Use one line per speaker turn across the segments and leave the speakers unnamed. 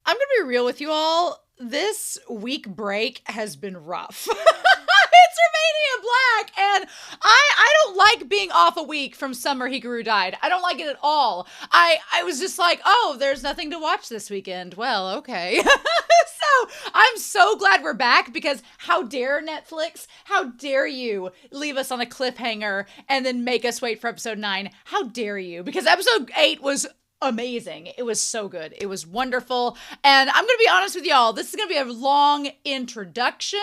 I'm going to be real with you all. This week break has been rough. It's Romania Black, and I don't like being off a week from Summer Hikaru Died. I don't like it at all. I was just like, oh, there's nothing to watch this weekend. Well, okay. So I'm so glad we're back because how dare Netflix? How dare you leave us on a cliffhanger and then make us wait for episode 9? How dare you? Because episode 8 was amazing. It was so good. It was wonderful. And I'm going to be honest with y'all, this is going to be a long introduction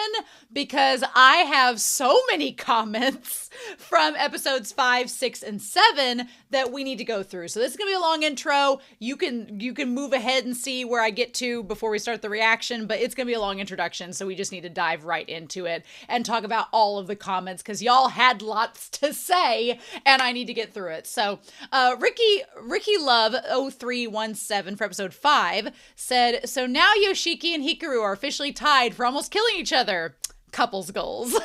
because I have so many comments from episodes 5, 6, and 7 that we need to go through. So this is going to be a long intro. You can move ahead and see where I get to before we start the reaction, but it's going to be a long introduction. So we just need to dive right into it and talk about all of the comments because y'all had lots to say and I need to get through it. So Ricky Love 0317 for episode 5 said, so now Yoshiki and Hikaru are officially tied for almost killing each other. Couples goals.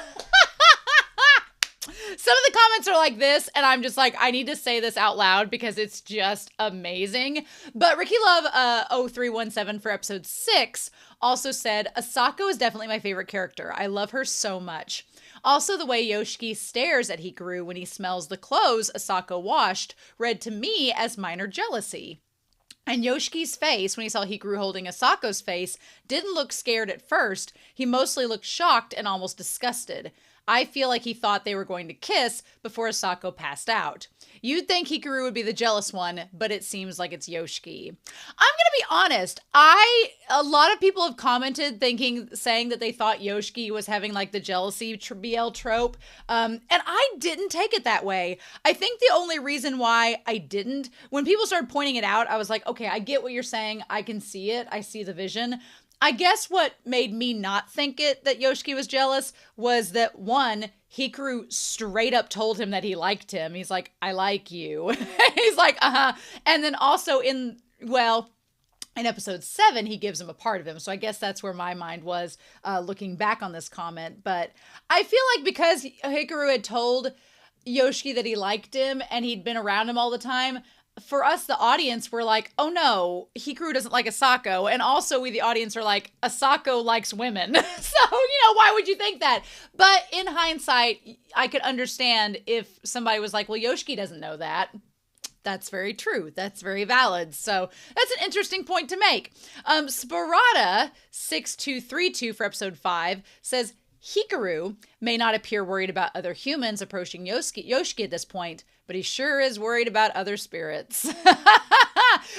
Some of the comments are like this, and I'm just like, I need to say this out loud because it's just amazing. But Ricky Love 0317 for episode 6 also said, Asako is definitely my favorite character. I love her so much. Also, the way Yoshiki stares at Hikaru when he smells the clothes Asako washed read to me as minor jealousy. And Yoshiki's face, when he saw Hikaru holding Asako's face, didn't look scared at first. He mostly looked shocked and almost disgusted. I feel like he thought they were going to kiss before Asako passed out. You'd think Hikaru would be the jealous one, but it seems like it's Yoshiki. I'm gonna be honest. A lot of people have commented saying that they thought Yoshiki was having like the jealousy BL trope, and I didn't take it that way. I think the only reason why I didn't, when people started pointing it out, I was like, okay, I get what you're saying. I can see it. I see the vision. I guess what made me not think it that Yoshiki was jealous was that one, Hikaru straight up told him that he liked him. He's like, I like you. He's like, uh-huh. And then also in episode 7, he gives him a part of him. So I guess that's where my mind was looking back on this comment. But I feel like because Hikaru had told Yoshiki that he liked him and he'd been around him all the time, for us, the audience, were like, oh no, Hikaru doesn't like Asako. And also we, the audience, are like, Asako likes women. So, why would you think that? But in hindsight, I could understand if somebody was like, well, Yoshiki doesn't know that. That's very true. That's very valid. So that's an interesting point to make. Sparata6232 for episode 5 says, Hikaru may not appear worried about other humans approaching Yoshiki at this point, but he sure is worried about other spirits.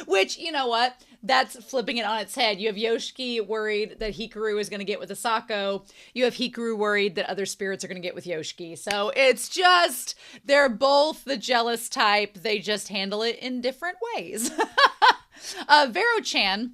Which, you know what? That's flipping it on its head. You have Yoshiki worried that Hikaru is going to get with Asako. You have Hikaru worried that other spirits are going to get with Yoshiki. So it's just, they're both the jealous type. They just handle it in different ways. Vero-chan,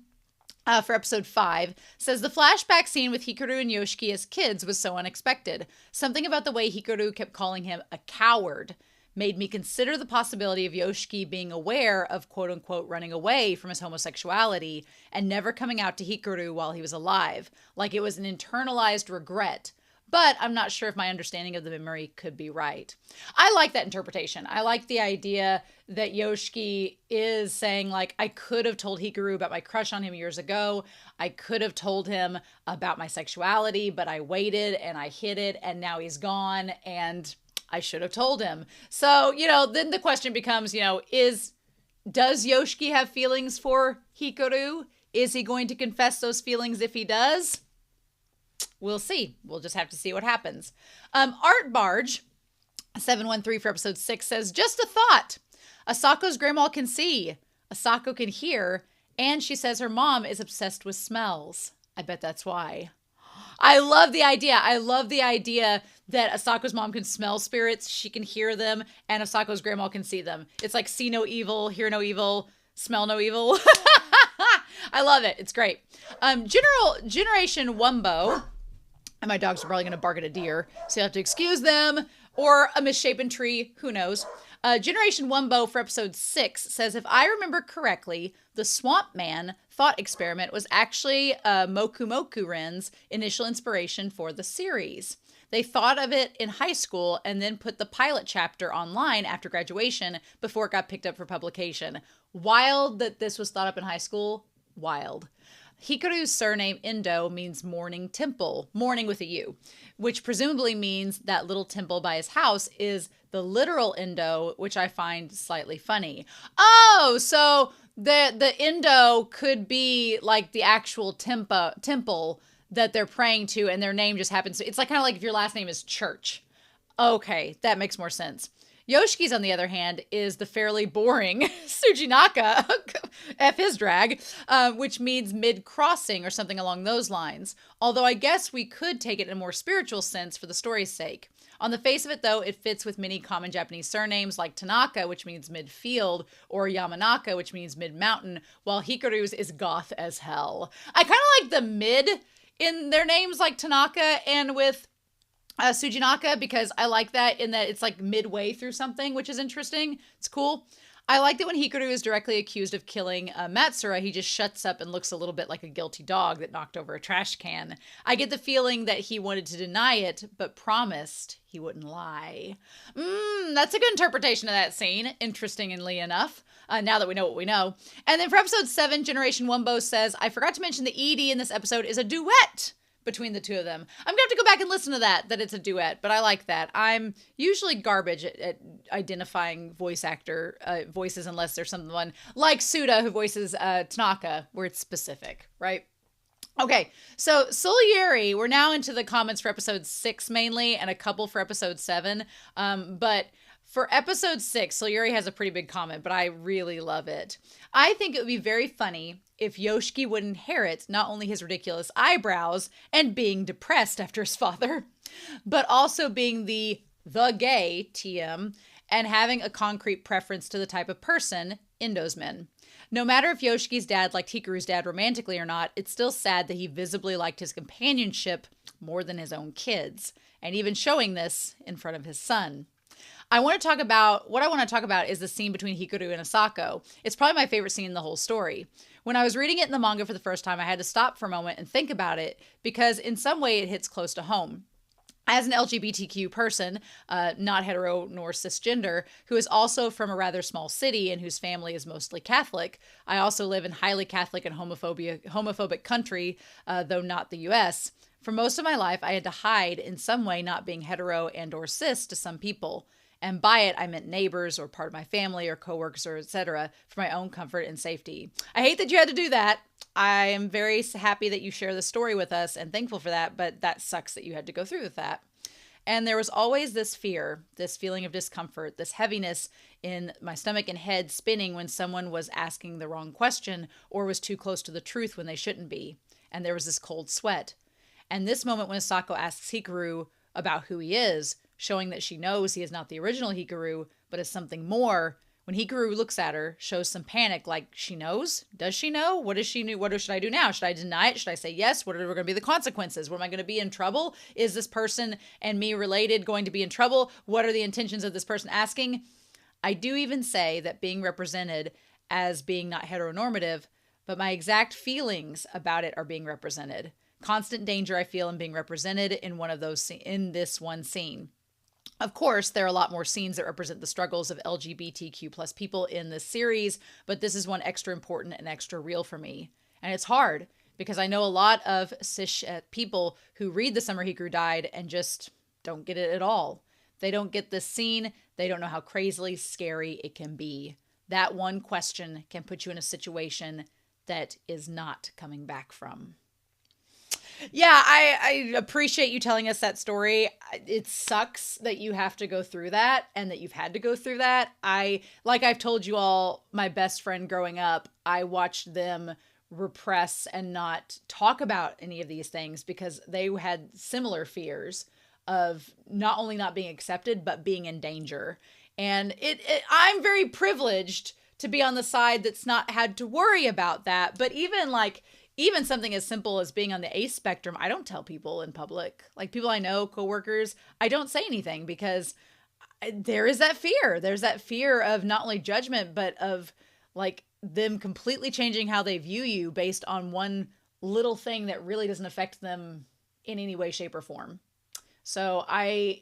for episode 5, says the flashback scene with Hikaru and Yoshiki as kids was so unexpected. Something about the way Hikaru kept calling him a coward made me consider the possibility of Yoshiki being aware of quote-unquote running away from his homosexuality and never coming out to Hikaru while he was alive, like it was an internalized regret. But I'm not sure if my understanding of the memory could be right. I like that interpretation. I like the idea that Yoshiki is saying, like, I could have told Hikaru about my crush on him years ago. I could have told him about my sexuality, but I waited and I hid it and now he's gone and I should have told him. So, then the question becomes, does Yoshiki have feelings for Hikaru? Is he going to confess those feelings if he does? We'll see. We'll just have to see what happens. Art Barge 713 for episode 6 says, just a thought. Asako's grandma can see. Asako can hear. And she says her mom is obsessed with smells. I bet that's why. I love the idea. I love the idea that Asako's mom can smell spirits. She can hear them. And Asako's grandma can see them. It's like see no evil, hear no evil, smell no evil. I love it. It's great. Generation Wumbo. And my dogs are probably going to bark at a deer, so you have to excuse them. Or a misshapen tree. Who knows? Generation Wumbo for episode 6 says, if I remember correctly, the Swamp Man thought experiment was actually Moku Moku Ren's initial inspiration for the series. They thought of it in high school and then put the pilot chapter online after graduation before it got picked up for publication. Wild that this was thought up in high school. Wild. Hikaru's surname Endo means morning temple, morning with a U, which presumably means that little temple by his house is the literal Endo, which I find slightly funny. Oh, so the Endo could be like the actual temple that they're praying to, and their name just happens to. It's like kind of like if your last name is Church. Okay, that makes more sense. Yoshiki's, on the other hand, is the fairly boring Tsujinaka, F his drag, which means mid-crossing or something along those lines. Although I guess we could take it in a more spiritual sense for the story's sake. On the face of it, though, it fits with many common Japanese surnames like Tanaka, which means mid-field, or Yamanaka, which means mid-mountain, while Hikaru's is goth as hell. I kind of like the mid in their names, like Tanaka and with Tsujinaka, because I like that in that it's like midway through something, which is interesting. It's cool. I like that when Hikaru is directly accused of killing Matsura, he just shuts up and looks a little bit like a guilty dog that knocked over a trash can. I get the feeling that he wanted to deny it, but promised he wouldn't lie. That's a good interpretation of that scene, interestingly enough, now that we know what we know. And then for episode 7, Generation Wumbo says, I forgot to mention the ED in this episode is a duet between the two of them. I'm gonna have to go back and listen to that it's a duet, but I like that. I'm usually garbage at identifying voice actor voices unless there's someone like Suda who voices Tanaka, where it's specific, right? Okay, so Solieri, we're now into the comments for episode 6 mainly, and a couple for episode 7, but for episode 6, Solieri has a pretty big comment, but I really love it. I think it would be very funny if Yoshiki would inherit not only his ridiculous eyebrows and being depressed after his father, but also being the gay TM and having a concrete preference to the type of person, Endo's men. No matter if Yoshiki's dad liked Hikaru's dad romantically or not, it's still sad that he visibly liked his companionship more than his own kids, and even showing this in front of his son. What I want to talk about is the scene between Hikaru and Asako. It's probably my favorite scene in the whole story. When I was reading it in the manga for the first time, I had to stop for a moment and think about it because in some way it hits close to home. As an LGBTQ person, not hetero nor cisgender, who is also from a rather small city and whose family is mostly Catholic, I also live in highly Catholic and homophobic country, though not the US. For most of my life, I had to hide in some way not being hetero and or cis to some people. And by it, I meant neighbors or part of my family or coworkers or etc. for my own comfort and safety. I hate that you had to do that. I am very happy that you share the story with us and thankful for that, but that sucks that you had to go through with that. And there was always this fear, this feeling of discomfort, this heaviness in my stomach and head spinning when someone was asking the wrong question or was too close to the truth when they shouldn't be. And there was this cold sweat. And this moment when Asako asks Hikaru about who he is, showing that she knows he is not the original Hikaru, but is something more. When Hikaru looks at her, shows some panic, like she knows? Does she know? What does she know? What should I do now? Should I deny it? Should I say yes? What are going to be the consequences? What am I going to be in trouble? Is this person and me related going to be in trouble? What are the intentions of this person asking? I do even say that being represented as being not heteronormative, but my exact feelings about it are being represented. Constant danger I feel in being represented in this one scene. Of course, there are a lot more scenes that represent the struggles of LGBTQ plus people in this series, but this is one extra important and extra real for me. And it's hard because I know a lot of cis people who read The Summer Hikaru Died and just don't get it at all. They don't get this scene. They don't know how crazily scary it can be. That one question can put you in a situation that is not coming back from. Yeah, I appreciate you telling us that story. It sucks that you have to go through that and that you've had to go through that. Like I've told you all, my best friend growing up, I watched them repress and not talk about any of these things because they had similar fears of not only not being accepted, but being in danger. And I'm very privileged to be on the side that's not had to worry about that. But even something as simple as being on the ACE spectrum, I don't tell people in public. Like people I know, coworkers, I don't say anything because there is that fear. There's that fear of not only judgment, but of like them completely changing how they view you based on one little thing that really doesn't affect them in any way, shape, or form. So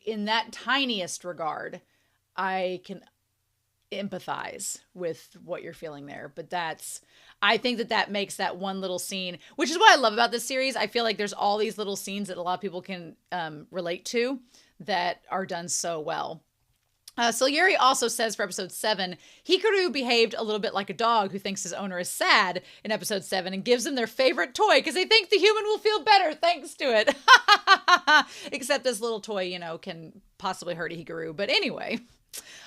in that tiniest regard, empathize with what you're feeling there. But I think that makes that one little scene, which is what I love about this series. I feel like there's all these little scenes that a lot of people can relate to that are done so well. Salieri also says for episode 7, Hikaru behaved a little bit like a dog who thinks his owner is sad in episode 7 and gives them their favorite toy because they think the human will feel better thanks to it. Except this little toy, can possibly hurt Hikaru. But anyway,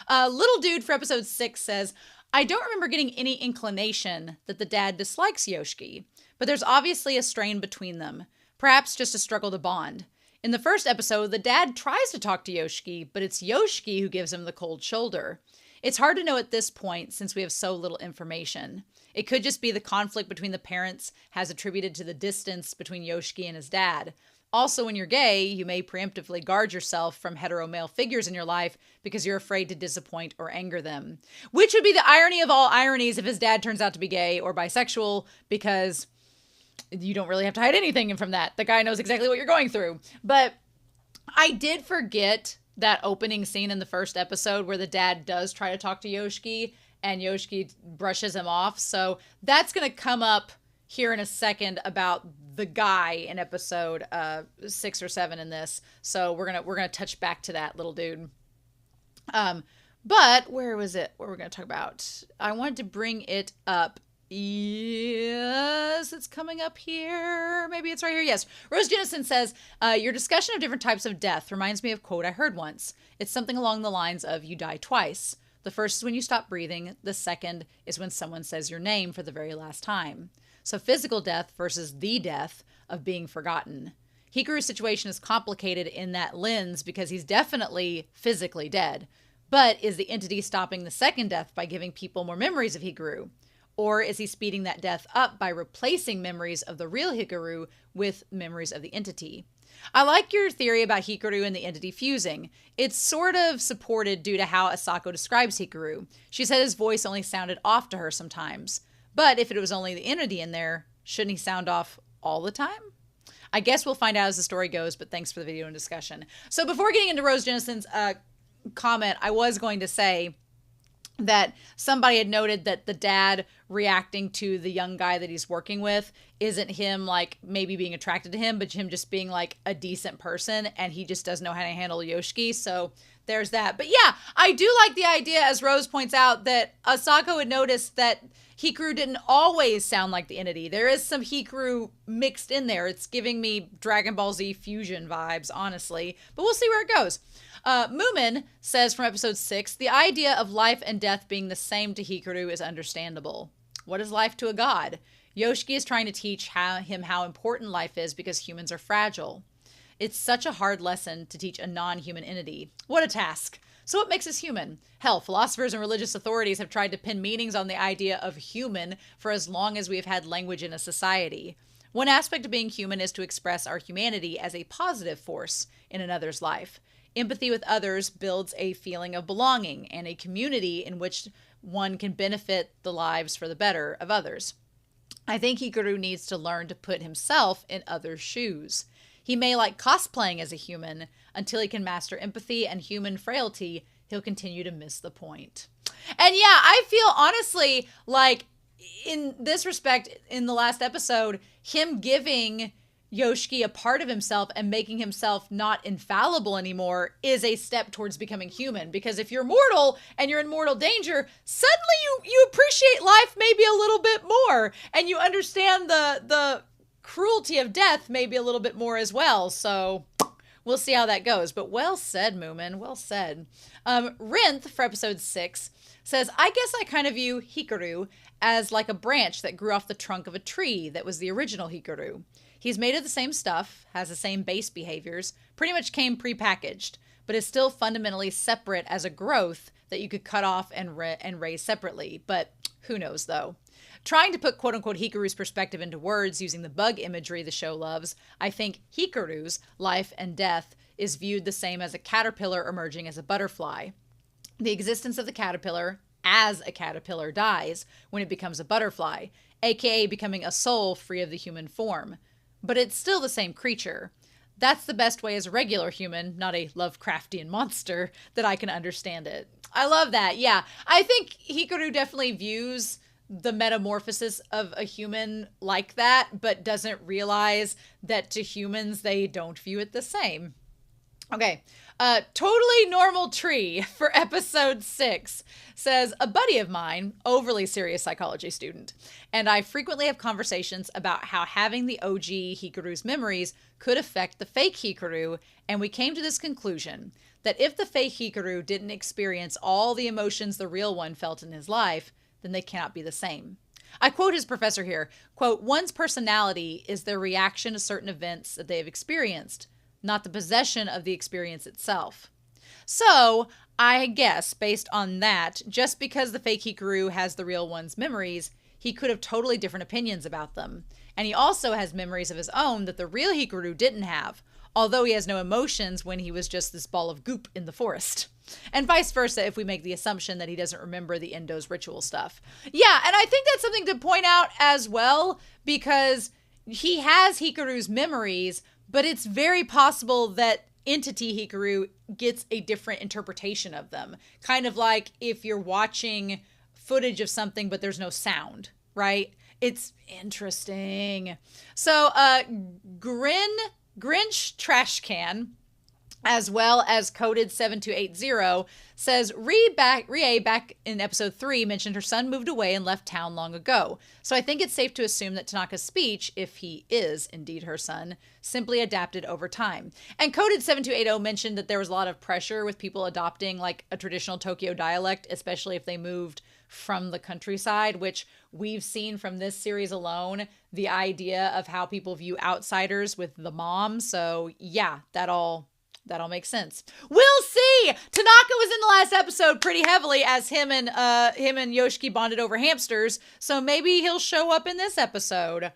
Little Dude for episode 6 says, I don't remember getting any inclination that the dad dislikes Yoshiki, but there's obviously a strain between them. Perhaps just a struggle to bond. In the first episode, the dad tries to talk to Yoshiki, but it's Yoshiki who gives him the cold shoulder. It's hard to know at this point since we have so little information. It could just be the conflict between the parents has attributed to the distance between Yoshiki and his dad. Also, when you're gay, you may preemptively guard yourself from hetero male figures in your life because you're afraid to disappoint or anger them. Which would be the irony of all ironies if his dad turns out to be gay or bisexual, because you don't really have to hide anything from that. The guy knows exactly what you're going through. But I did forget that opening scene in the first episode where the dad does try to talk to Yoshiki and Yoshiki brushes him off. So that's going to come up here in a second about the guy in episode 6 or 7 in this. So we're gonna touch back to that little dude. But where was it? What we're gonna talk about? I wanted to bring it up. Yes, it's coming up here. Maybe it's right here. Yes. Rose Jennison says, your discussion of different types of death reminds me of a quote I heard once. It's something along the lines of, you die twice. The first is when you stop breathing. The second is when someone says your name for the very last time. So physical death versus the death of being forgotten. Hikaru's situation is complicated in that lens because he's definitely physically dead. But is the entity stopping the second death by giving people more memories of Hikaru? Or is he speeding that death up by replacing memories of the real Hikaru with memories of the entity? I like your theory about Hikaru and the entity fusing. It's sort of supported due to how Asako describes Hikaru. She said his voice only sounded off to her sometimes. But if it was only the entity in there, shouldn't he sound off all the time? I guess we'll find out as the story goes, but thanks for the video and discussion. So before getting into Rose Jennison's comment, I was going to say that somebody had noted that the dad reacting to the young guy that he's working with isn't him like maybe being attracted to him, but him just being like a decent person, and he just doesn't know how to handle Yoshiki. So there's that. But yeah, I do like the idea, as Rose points out, that Asako had noticed that Hikaru didn't always sound like the entity. There is some Hikaru mixed in there. It's giving me Dragon Ball Z fusion vibes, honestly. But we'll see where it goes. Moomin says from episode 6, the idea of life and death being the same to Hikaru is understandable. What is life to a god? Yoshiki is trying to teach him how important life is because humans are fragile. It's such a hard lesson to teach a non-human entity. What a task. So what makes us human? Hell, philosophers and religious authorities have tried to pin meanings on the idea of human for as long as we have had language in a society. One aspect of being human is to express our humanity as a positive force in another's life. Empathy with others builds a feeling of belonging and a community in which one can benefit the lives for the better of others. I think Hikaru needs to learn to put himself in others' shoes. He may like cosplaying as a human. Until he can master empathy and human frailty, he'll continue to miss the point. And yeah, I feel honestly like in this respect, in the last episode, him giving Yoshiki a part of himself and making himself not infallible anymore is a step towards becoming human. Because if you're mortal and you're in mortal danger, suddenly you appreciate life maybe a little bit more, and you understand the cruelty of death maybe a little bit more as well. So we'll see how that goes. But well said, Moomin. Well said. Rinth for episode 6 says, I guess I kind of view Hikaru as like a branch that grew off the trunk of a tree that was the original Hikaru. He's made of the same stuff, has the same base behaviors, pretty much came prepackaged, but is still fundamentally separate as a growth that you could cut off and raise separately. But who knows, though. Trying to put quote-unquote Hikaru's perspective into words using the bug imagery the show loves, I think Hikaru's life and death is viewed the same as a caterpillar emerging as a butterfly. The existence of the caterpillar as a caterpillar dies when it becomes a butterfly, aka becoming a soul free of the human form. But it's still the same creature. That's the best way as a regular human, not a Lovecraftian monster, that I can understand it. I love that. Yeah. I think Hikaru definitely views the metamorphosis of a human like that, but doesn't realize that to humans, they don't view it the same. Okay. Totally Normal Tree for episode 6 says, a buddy of mine, overly serious psychology student, and I frequently have conversations about how having the OG Hikaru's memories could affect the fake Hikaru, and we came to this conclusion that if the fake Hikaru didn't experience all the emotions the real one felt in his life, then they cannot be the same. I quote his professor here, quote, one's personality is their reaction to certain events that they have experienced, not the possession of the experience itself. So, I guess, based on that, just because the fake Hikaru has the real one's memories, he could have totally different opinions about them. And he also has memories of his own that the real Hikaru didn't have, although he has no emotions when he was just this ball of goop in the forest. And vice versa if we make the assumption that he doesn't remember the Endo's ritual stuff. Yeah, and I think that's something to point out as well, because he has Hikaru's memories, but it's very possible that entity Hikaru gets a different interpretation of them. Kind of like if you're watching footage of something, but there's no sound, right? It's interesting. So, Grinch Trash Can, as well as Coded 7280, says Rie back in episode 3 mentioned her son moved away and left town long ago. So I think it's safe to assume that Tanaka's speech, if he is indeed her son, simply adapted over time. And Coded 7280 mentioned that there was a lot of pressure with people adopting like a traditional Tokyo dialect, especially if they moved from the countryside, which we've seen from this series alone, the idea of how people view outsiders with the mom. So yeah, that all makes sense. We'll see. Tanaka was in the last episode pretty heavily as him and Yoshiki bonded over hamsters. So maybe he'll show up in this episode.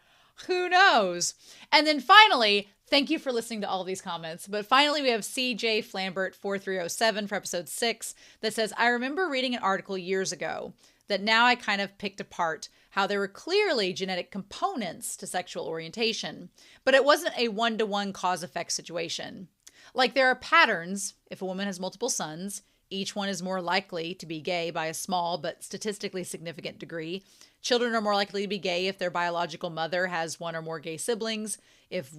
Who knows? And then finally, thank you for listening to all these comments. But finally, we have CJ Flambert 4307 for episode 6 that says, I remember reading an article years ago that now I kind of picked apart how there were clearly genetic components to sexual orientation, but it wasn't a one-to-one cause-effect situation. Like there are patterns. If a woman has multiple sons, each one is more likely to be gay by a small but statistically significant degree. Children are more likely to be gay if their biological mother has one or more gay siblings. If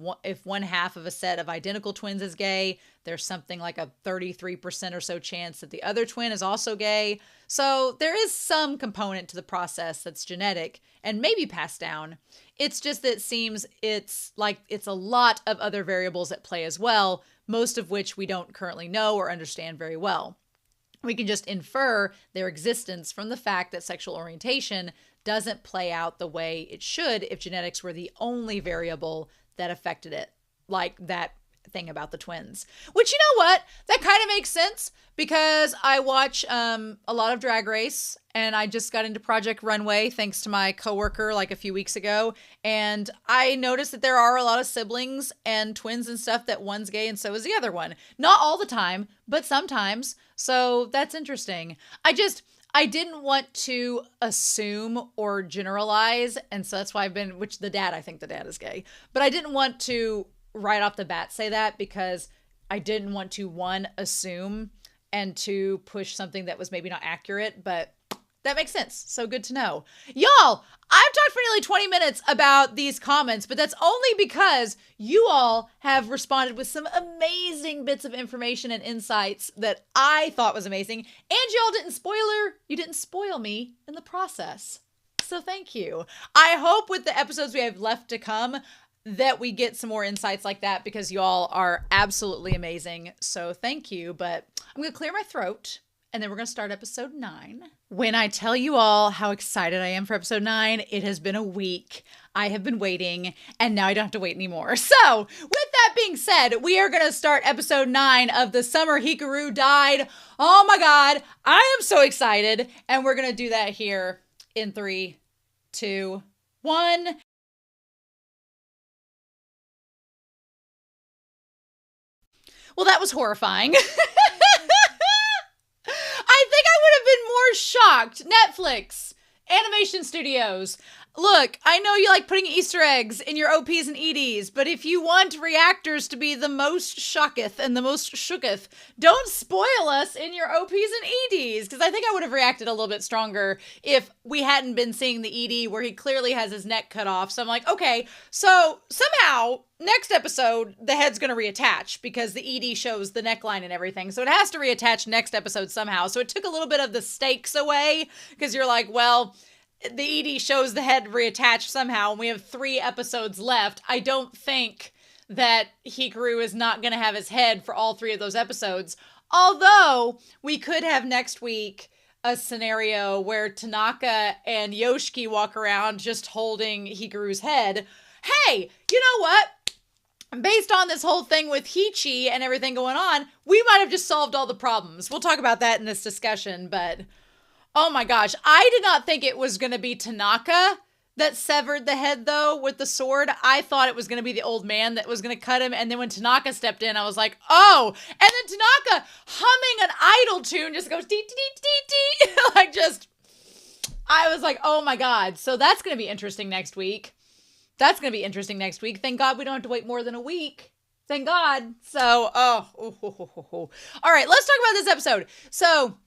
one half of a set of identical twins is gay, there's something like a 33% or so chance that the other twin is also gay. So there is some component to the process that's genetic and maybe passed down. It's just that it seems it's a lot of other variables at play as well, most of which we don't currently know or understand very well. We can just infer their existence from the fact that sexual orientation doesn't play out the way it should if genetics were the only variable that affected it, like that thing about the twins. Which, you know what? That kind of makes sense because I watch a lot of Drag Race, and I just got into Project Runway thanks to my coworker like a few weeks ago, and I noticed that there are a lot of siblings and twins and stuff that one's gay and so is the other one. Not all the time, but sometimes. So that's interesting. I didn't want to assume or generalize, and so that's why I think the dad is gay. But I didn't want to right off the bat say that because I didn't want to, one, assume, and two, push something that was maybe not accurate, but that makes sense. So good to know. Y'all, I've talked for nearly 20 minutes about these comments, but that's only because you all have responded with some amazing bits of information and insights that I thought was amazing. And you didn't spoil me in the process. So thank you. I hope with the episodes we have left to come that we get some more insights like that because y'all are absolutely amazing. So thank you. But I'm going to clear my throat. And then we're going to start episode 9. When I tell you all how excited I am for episode 9, it has been a week. I have been waiting, and now I don't have to wait anymore. So, with that being said, we are going to start episode 9 of The Summer Hikaru Died. Oh my god, I am so excited. And we're going to do that here in 3, 2, 1. Well, that was horrifying. I think I would have been more shocked. Netflix, animation studios. Look, I know you like putting Easter eggs in your OPs and EDs, but if you want reactors to be the most shocketh and the most shooketh, don't spoil us in your OPs and EDs, because I think I would have reacted a little bit stronger if we hadn't been seeing the ED where he clearly has his neck cut off. So I'm like, okay, so somehow next episode, the head's going to reattach because the ED shows the neckline and everything. So it has to reattach next episode somehow. So it took a little bit of the stakes away because you're like, well, the ED shows the head reattached somehow, and we have 3 episodes left. I don't think that Hikaru is not going to have his head for all 3 of those episodes. Although, we could have next week a scenario where Tanaka and Yoshiki walk around just holding Hikaru's head. Hey, you know what? Based on this whole thing with Hichi and everything going on, we might have just solved all the problems. We'll talk about that in this discussion, but oh my gosh, I did not think it was going to be Tanaka that severed the head, though, with the sword. I thought it was going to be the old man that was going to cut him, and then when Tanaka stepped in, I was like, oh! And then Tanaka, humming an idol tune, just goes, dee, dee, dee, dee, dee. Like, just, I was like, oh my god. So that's going to be interesting next week. That's going to be interesting next week. Thank God we don't have to wait more than a week. Thank God. So, All right, let's talk about this episode. So,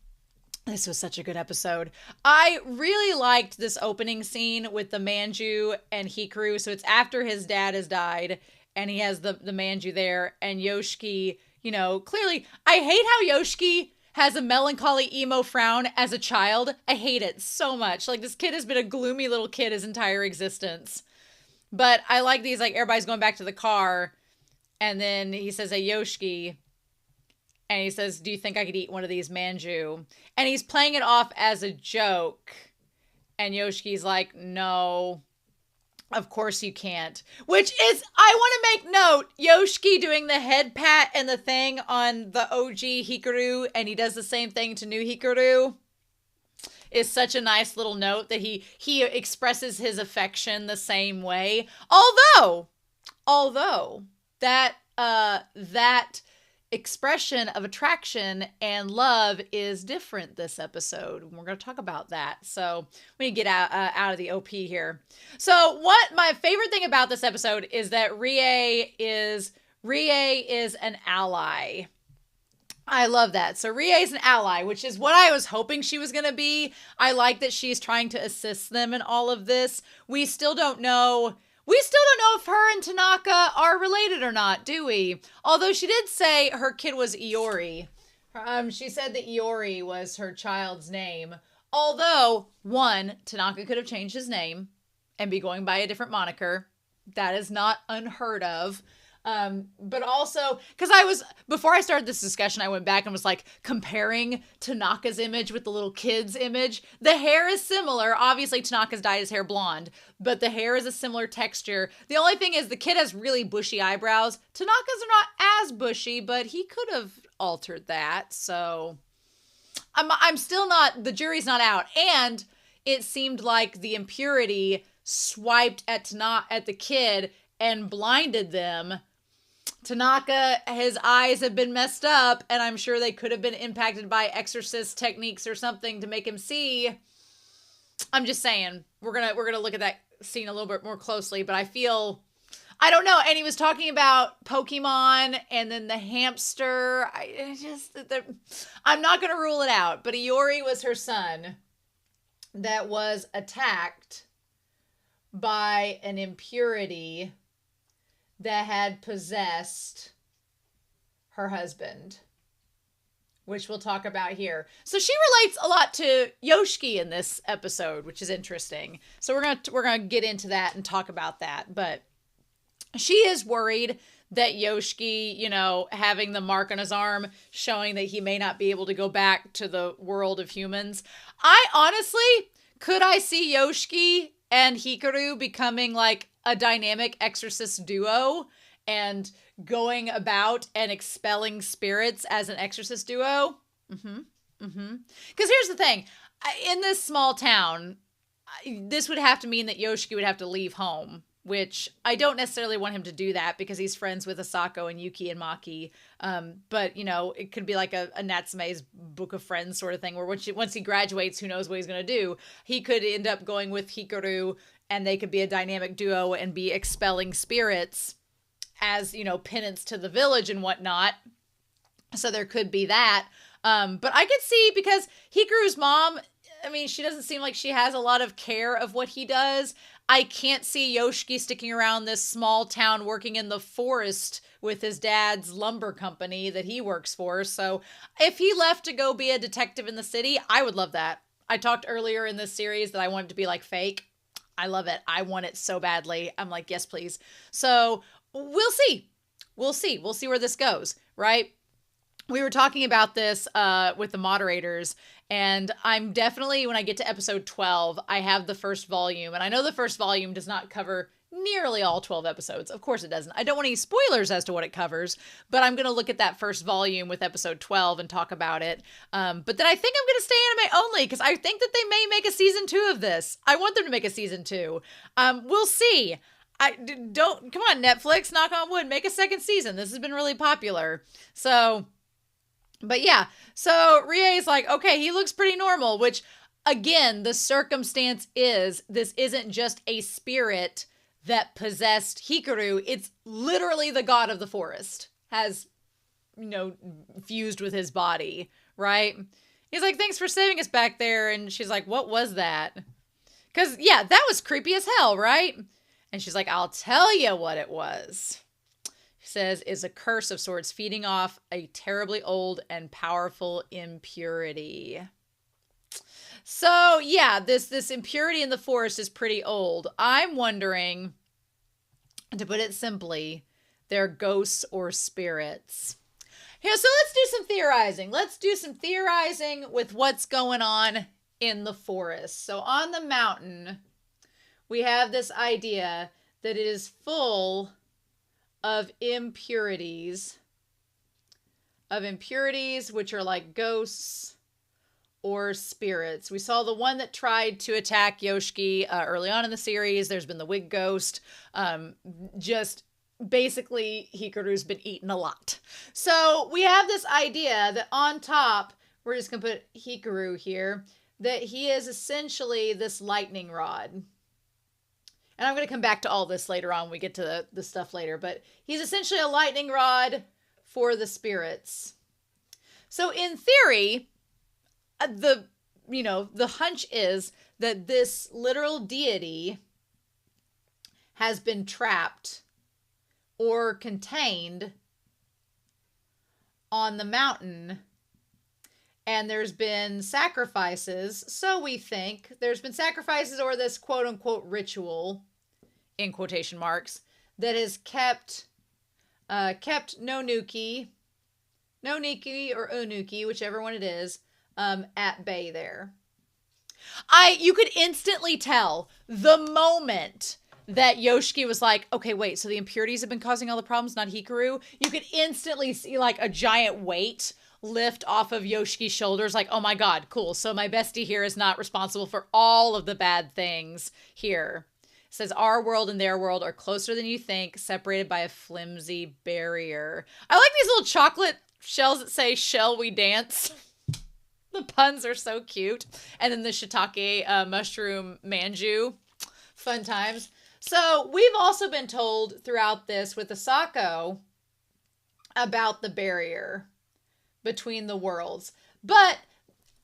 this was such a good episode. I really liked this opening scene with the Manju and Hikaru. So it's after his dad has died and he has the Manju there, and Yoshiki, you know, clearly, I hate how Yoshiki has a melancholy emo frown as a child. I hate it so much. Like, this kid has been a gloomy little kid his entire existence. But I like these, like, everybody's going back to the car, and then he says, hey, Yoshiki, and he says, do you think I could eat one of these manju? And he's playing it off as a joke. And Yoshiki's like, no, of course you can't. Which is, I want to make note, Yoshiki doing the head pat and the thing on the OG Hikaru, and he does the same thing to new Hikaru, is such a nice little note that he expresses his affection the same way. Although that expression of attraction and love is different this episode. We're going to talk about that. So we need to get out of the OP here. So what my favorite thing about this episode is that Rie is an ally. I love that. So Rie is an ally, which is what I was hoping she was going to be. I like that she's trying to assist them in all of this. We still don't know if her and Tanaka are related or not, do we? Although she did say her kid was Iori. She said that Iori was her child's name. Although, one, Tanaka could have changed his name and be going by a different moniker. That is not unheard of. But also, because before I started this discussion, I went back and was like comparing Tanaka's image with the little kid's image. The hair is similar. Obviously, Tanaka's dyed his hair blonde, but the hair is a similar texture. The only thing is the kid has really bushy eyebrows. Tanaka's are not as bushy, but he could have altered that. So I'm still not, the jury's not out. And it seemed like the impurity swiped at the kid and blinded them. Tanaka, his eyes have been messed up, and I'm sure they could have been impacted by exorcist techniques or something to make him see. I'm just saying, we're gonna look at that scene a little bit more closely, but I don't know. And he was talking about Pokemon and then the hamster. I'm not gonna rule it out, but Iori was her son that was attacked by an impurity that had possessed her husband, which we'll talk about here. So she relates a lot to Yoshiki in this episode, which is interesting. So we're gonna get into that and talk about that. But she is worried that Yoshiki, you know, having the mark on his arm, showing that he may not be able to go back to the world of humans. Could I see Yoshiki and Hikaru becoming like a dynamic exorcist duo and going about and expelling spirits as an exorcist duo? Because here's the thing. In this small town, this would have to mean that Yoshiki would have to leave home, which I don't necessarily want him to do that because he's friends with Asako and Yuki and Maki. But, you know, it could be like a Natsume's Book of Friends sort of thing where once he graduates, who knows what he's going to do. He could end up going with Hikaru and they could be a dynamic duo and be expelling spirits as, you know, penance to the village and whatnot. So there could be that. But I could see, because Hikaru's mom, I mean, she doesn't seem like she has a lot of care of what he does. I can't see Yoshiki sticking around this small town working in the forest with his dad's lumber company that he works for. So if he left to go be a detective in the city, I would love that. I talked earlier in this series that I wanted to be like fake. I love it. I want it so badly. I'm like, yes, please. So we'll see. We'll see. We'll see where this goes, right? We were talking about this with the moderators, and I'm definitely, when I get to episode 12, I have the first volume, and I know the first volume does not cover nearly all 12 episodes. Of course it doesn't. I don't want any spoilers as to what it covers, but I'm going to look at that first volume with episode 12 and talk about it. But then I think I'm going to stay anime only, because I think that they may make a season 2 of this. I want them to make a season 2. We'll see. Come on, Netflix, knock on wood, make a second season. This has been really popular. But yeah, so Rie's like, okay, he looks pretty normal, which, again, the circumstance is this isn't just a spirit that possessed Hikaru. It's literally the god of the forest has, you know, fused with his body, right? He's like, thanks for saving us back there. And she's like, what was that? Because, yeah, that was creepy as hell, right? And she's like, I'll tell you what it was. Says is a curse of sorts feeding off a terribly old and powerful impurity. So yeah, this impurity in the forest is pretty old. I'm wondering, to put it simply, they're ghosts or spirits. Here, so let's do some theorizing. Let's do some theorizing with what's going on in the forest. So on the mountain, we have this idea that it is full of impurities, which are like ghosts or spirits. We saw the one that tried to attack Yoshiki early on in the series. There's been the wig ghost. Just basically, Hikaru's been eaten a lot. So we have this idea that on top, we're just going to put Hikaru here, that he is essentially this lightning rod. And I'm going to come back to all this later on when we get to the stuff later. But he's essentially a lightning rod for the spirits. So in theory, the hunch is that this literal deity has been trapped or contained on the mountain. And there's been sacrifices, so we think. There's been sacrifices or this quote-unquote ritual, in quotation marks, that has kept Noniki or Onuki, whichever one it is, at bay there. You could instantly tell the moment that Yoshiki was like, okay, wait, so the impurities have been causing all the problems, not Hikaru? You could instantly see like a giant weight lift off of Yoshiki's shoulders, like, oh my god, cool. So my bestie here is not responsible for all of the bad things here. It says, our world and their world are closer than you think, separated by a flimsy barrier. I like these little chocolate shells that say, shall we dance? The puns are so cute. And then the shiitake mushroom manju. Fun times. So we've also been told throughout this with Asako about the barrier between the worlds. But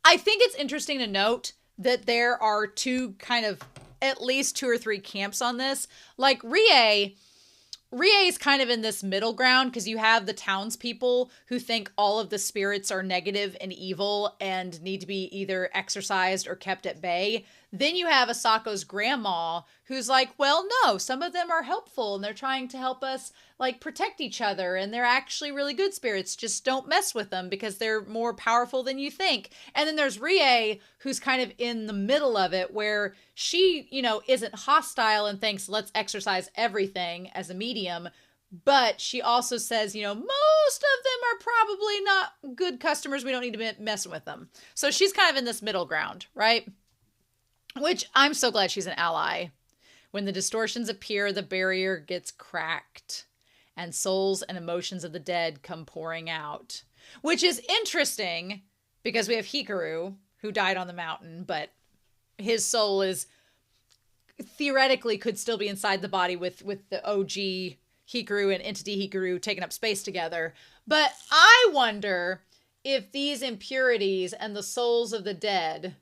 I think it's interesting to note that there are at least 2 or 3 camps on this. Like Rie is kind of in this middle ground, because you have the townspeople who think all of the spirits are negative and evil and need to be either exorcised or kept at bay. Then you have Asako's grandma, who's like, well, no, some of them are helpful and they're trying to help us like protect each other, and they're actually really good spirits. Just don't mess with them because they're more powerful than you think. And then there's Rie, who's kind of in the middle of it, where she, isn't hostile and thinks, let's exercise everything as a medium. But she also says, most of them are probably not good customers. We don't need to be messing with them. So she's kind of in this middle ground, right? Which I'm so glad she's an ally. When the distortions appear, the barrier gets cracked, and souls and emotions of the dead come pouring out. Which is interesting, because we have Hikaru, who died on the mountain, but his soul is theoretically could still be inside the body with the OG Hikaru and entity Hikaru taking up space together. But I wonder if these impurities and the souls of the dead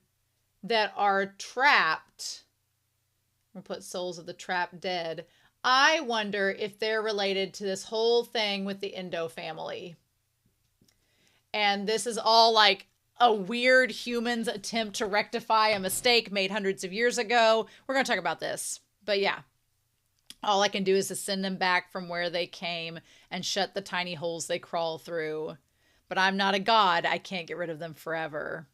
that are trapped, we'll put souls of the trapped dead, I wonder if they're related to this whole thing with the Endo family. And this is all like a weird human's attempt to rectify a mistake made hundreds of years ago. We're going to talk about this. But yeah, all I can do is to send them back from where they came and shut the tiny holes they crawl through. But I'm not a god. I can't get rid of them forever.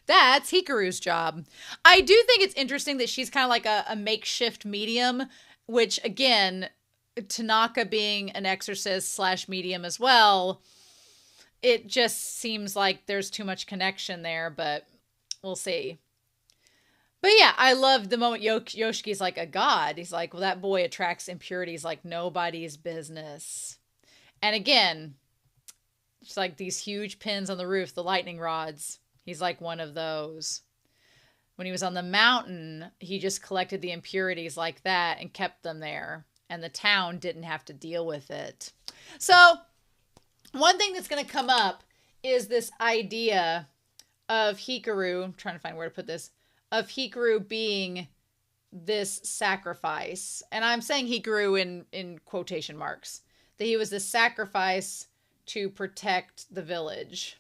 That's Hikaru's job. I do think it's interesting that she's kind of like a makeshift medium, which again, Tanaka being an exorcist / medium as well, it just seems like there's too much connection there, but we'll see. But yeah, I love the moment Yoshiki's like a god. He's like, well, that boy attracts impurities like nobody's business. And again, it's like these huge pins on the roof, the lightning rods. He's like one of those. When he was on the mountain, he just collected the impurities like that and kept them there. And the town didn't have to deal with it. So one thing that's going to come up is this idea of Hikaru, I'm trying to find where to put this, of Hikaru being this sacrifice. And I'm saying Hikaru in quotation marks. That he was this sacrifice to protect the village.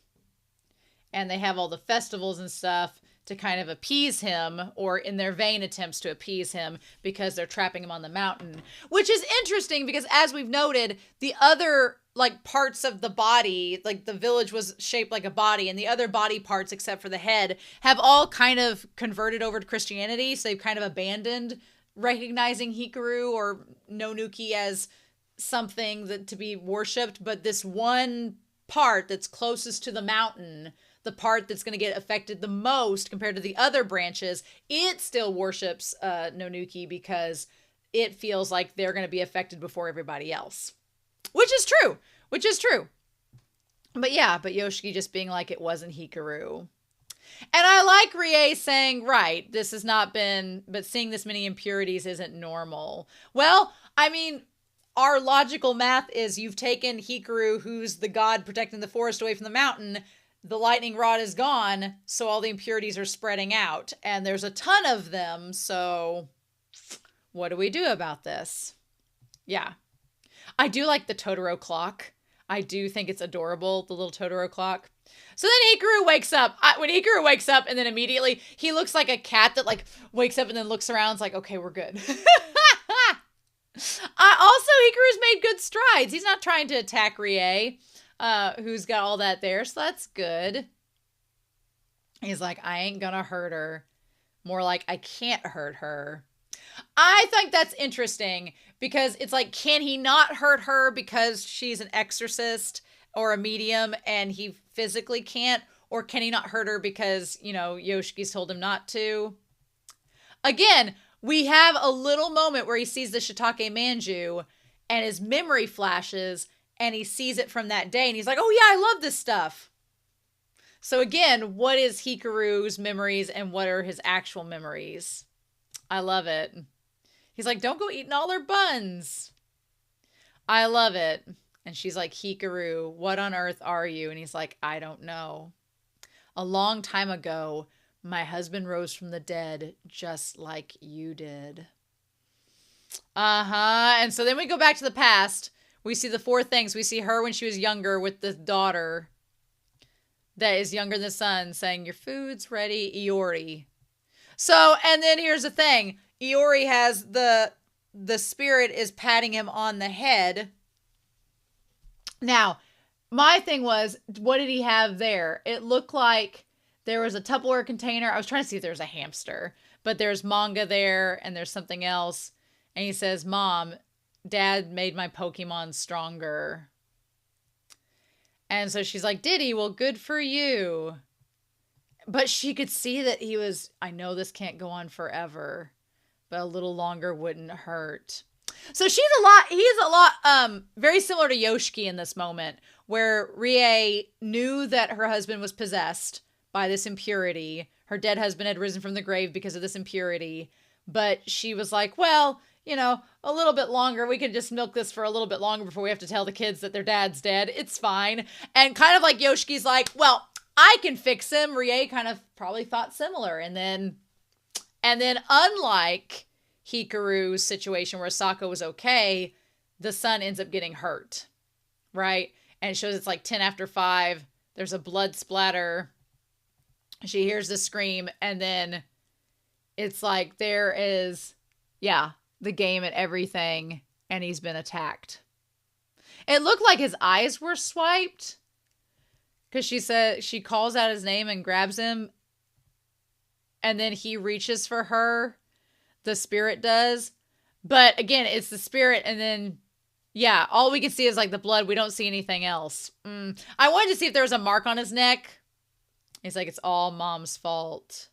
And they have all the festivals and stuff to kind of appease him, or in their vain attempts to appease him, because they're trapping him on the mountain. Which is interesting because, as we've noted, the other like parts of the body, like the village was shaped like a body, and the other body parts except for the head have all kind of converted over to Christianity. So they've kind of abandoned recognizing Hikaru or Nonuki as something that to be worshipped. But this one part that's closest to the mountain, the part that's going to get affected the most compared to the other branches, it still worships Nonuki because it feels like they're going to be affected before everybody else. Which is true. But yeah, but Yoshiki just being like, it wasn't Hikaru. And I like Rie saying, right, this has not been, but seeing this many impurities isn't normal. Well, I mean, our logical math is you've taken Hikaru, who's the god protecting the forest, away from the mountain. The lightning rod is gone, so all the impurities are spreading out. And there's a ton of them, so what do we do about this? Yeah. I do like the Totoro clock. I do think it's adorable, the little Totoro clock. So then Hikaru wakes up. When Hikaru wakes up, and then immediately he looks like a cat that like wakes up and then looks around. It's like, okay, we're good. Also, Hikaru's made good strides. He's not trying to attack Rie, who's got all that there. So that's good. He's like, I ain't gonna hurt her. More like, I can't hurt her. I think that's interesting because it's like, can he not hurt her because she's an exorcist or a medium and he physically can't? Or can he not hurt her because, you know, Yoshiki's told him not to? Again, we have a little moment where he sees the shiitake manju and his memory flashes and he sees it from that day and he's like, oh yeah, I love this stuff. So again, what is Hikaru's memories and what are his actual memories? I love it. He's like, don't go eating all her buns. I love it. And she's like, Hikaru, what on earth are you? And he's like, I don't know. A long time ago, my husband rose from the dead just like you did. And so then we go back to the past. We see the 4 things. We see her when she was younger with the daughter that is younger than the son saying, your food's ready, Iori. So, and then here's the thing. Iori has the spirit is patting him on the head. Now, my thing was, what did he have there? It looked like there was a Tupperware container. I was trying to see if there was a hamster, but there's manga there and there's something else. And he says, Mom, Dad made my Pokemon stronger. And so she's like, did he? Well, good for you. But she could see that he was, I know this can't go on forever, but a little longer wouldn't hurt. So he's a lot, very similar to Yoshiki in this moment, where Rie knew that her husband was possessed by this impurity. Her dead husband had risen from the grave because of this impurity, But she was like, well, a little bit longer. We could just milk this for a little bit longer before we have to tell the kids that their dad's dead. It's fine. And kind of like Yoshiki's like, well, I can fix him. Rie kind of probably thought similar. And then unlike Hikaru's situation where Sako was okay, the son ends up getting hurt, right? And it shows it's like 10 after 5. There's a blood splatter. She hears the scream, and then it's like there is, the game and everything, and he's been attacked. It looked like his eyes were swiped, because she said she calls out his name and grabs him, and then he reaches for her. The spirit does. But again, it's the spirit, and then all we can see is like the blood. We don't see anything else. I wanted to see if there was a mark on his neck. He's like, it's all mom's fault.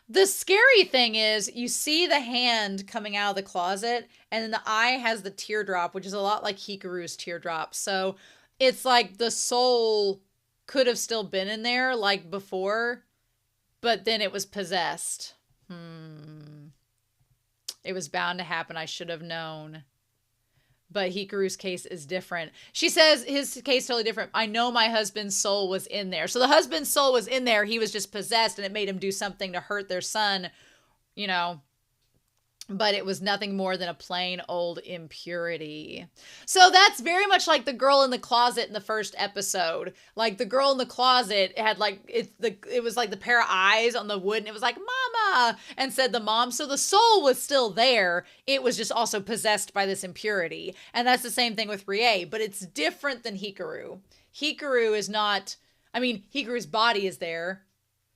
The scary thing is you see the hand coming out of the closet, and then the eye has the teardrop, which is a lot like Hikaru's teardrop. So it's like the soul could have still been in there like before, but then it was possessed. It was bound to happen. I should have known. But Hikaru's case is different. She says his case is totally different. I know my husband's soul was in there. So the husband's soul was in there. He was just possessed, and it made him do something to hurt their son, But it was nothing more than a plain old impurity. So that's very much like the girl in the closet in the first episode. Like the girl in the closet had it was like the pair of eyes on the wood, and it was like, mama, and said the mom. So the soul was still there. It was just also possessed by this impurity. And that's the same thing with Rie, but it's different than Hikaru. Hikaru is not, Hikaru's body is there.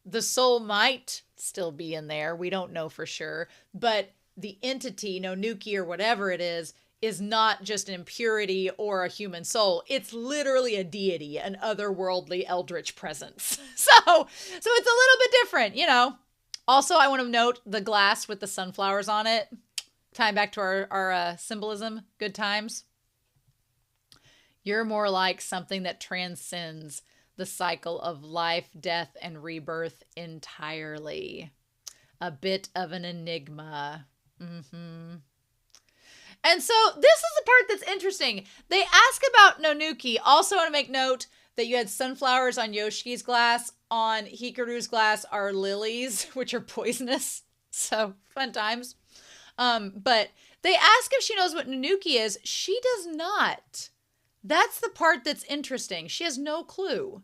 The soul might still be in there. We don't know for sure, but the entity, Nuki or whatever it is not just an impurity or a human soul. It's literally a deity, an otherworldly eldritch presence. So it's a little bit different, Also, I want to note the glass with the sunflowers on it. Tying back to our symbolism, good times. You're more like something that transcends the cycle of life, death, and rebirth entirely. A bit of an enigma. And so this is the part that's interesting. They ask about Nonuki. Also want to make note that you had sunflowers on Yoshiki's glass. On Hikaru's glass are lilies, which are poisonous. So fun times. But they ask if she knows what Nonuki is. She does not. That's the part that's interesting. She has no clue.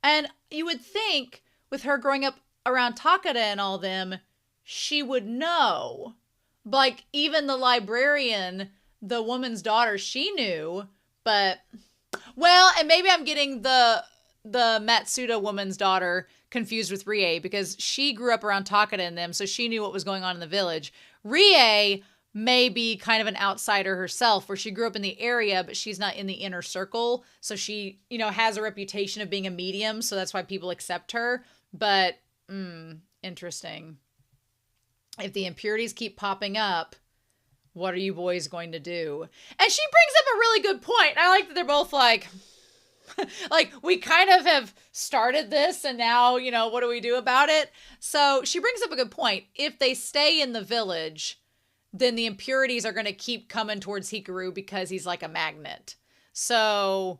And you would think with her growing up around Takeda and all them, she would know. Like, even the librarian, the woman's daughter, she knew, but, well, and maybe I'm getting the Matsuda woman's daughter confused with Rie, because she grew up around Takeda and them, so she knew what was going on in the village. Rie may be kind of an outsider herself, where she grew up in the area, but she's not in the inner circle, so she, has a reputation of being a medium, so that's why people accept her, but, interesting. If the impurities keep popping up, what are you boys going to do? And she brings up a really good point. I like that they're both like, we kind of have started this, and now, what do we do about it? So she brings up a good point. If they stay in the village, then the impurities are going to keep coming towards Hikaru because he's like a magnet. So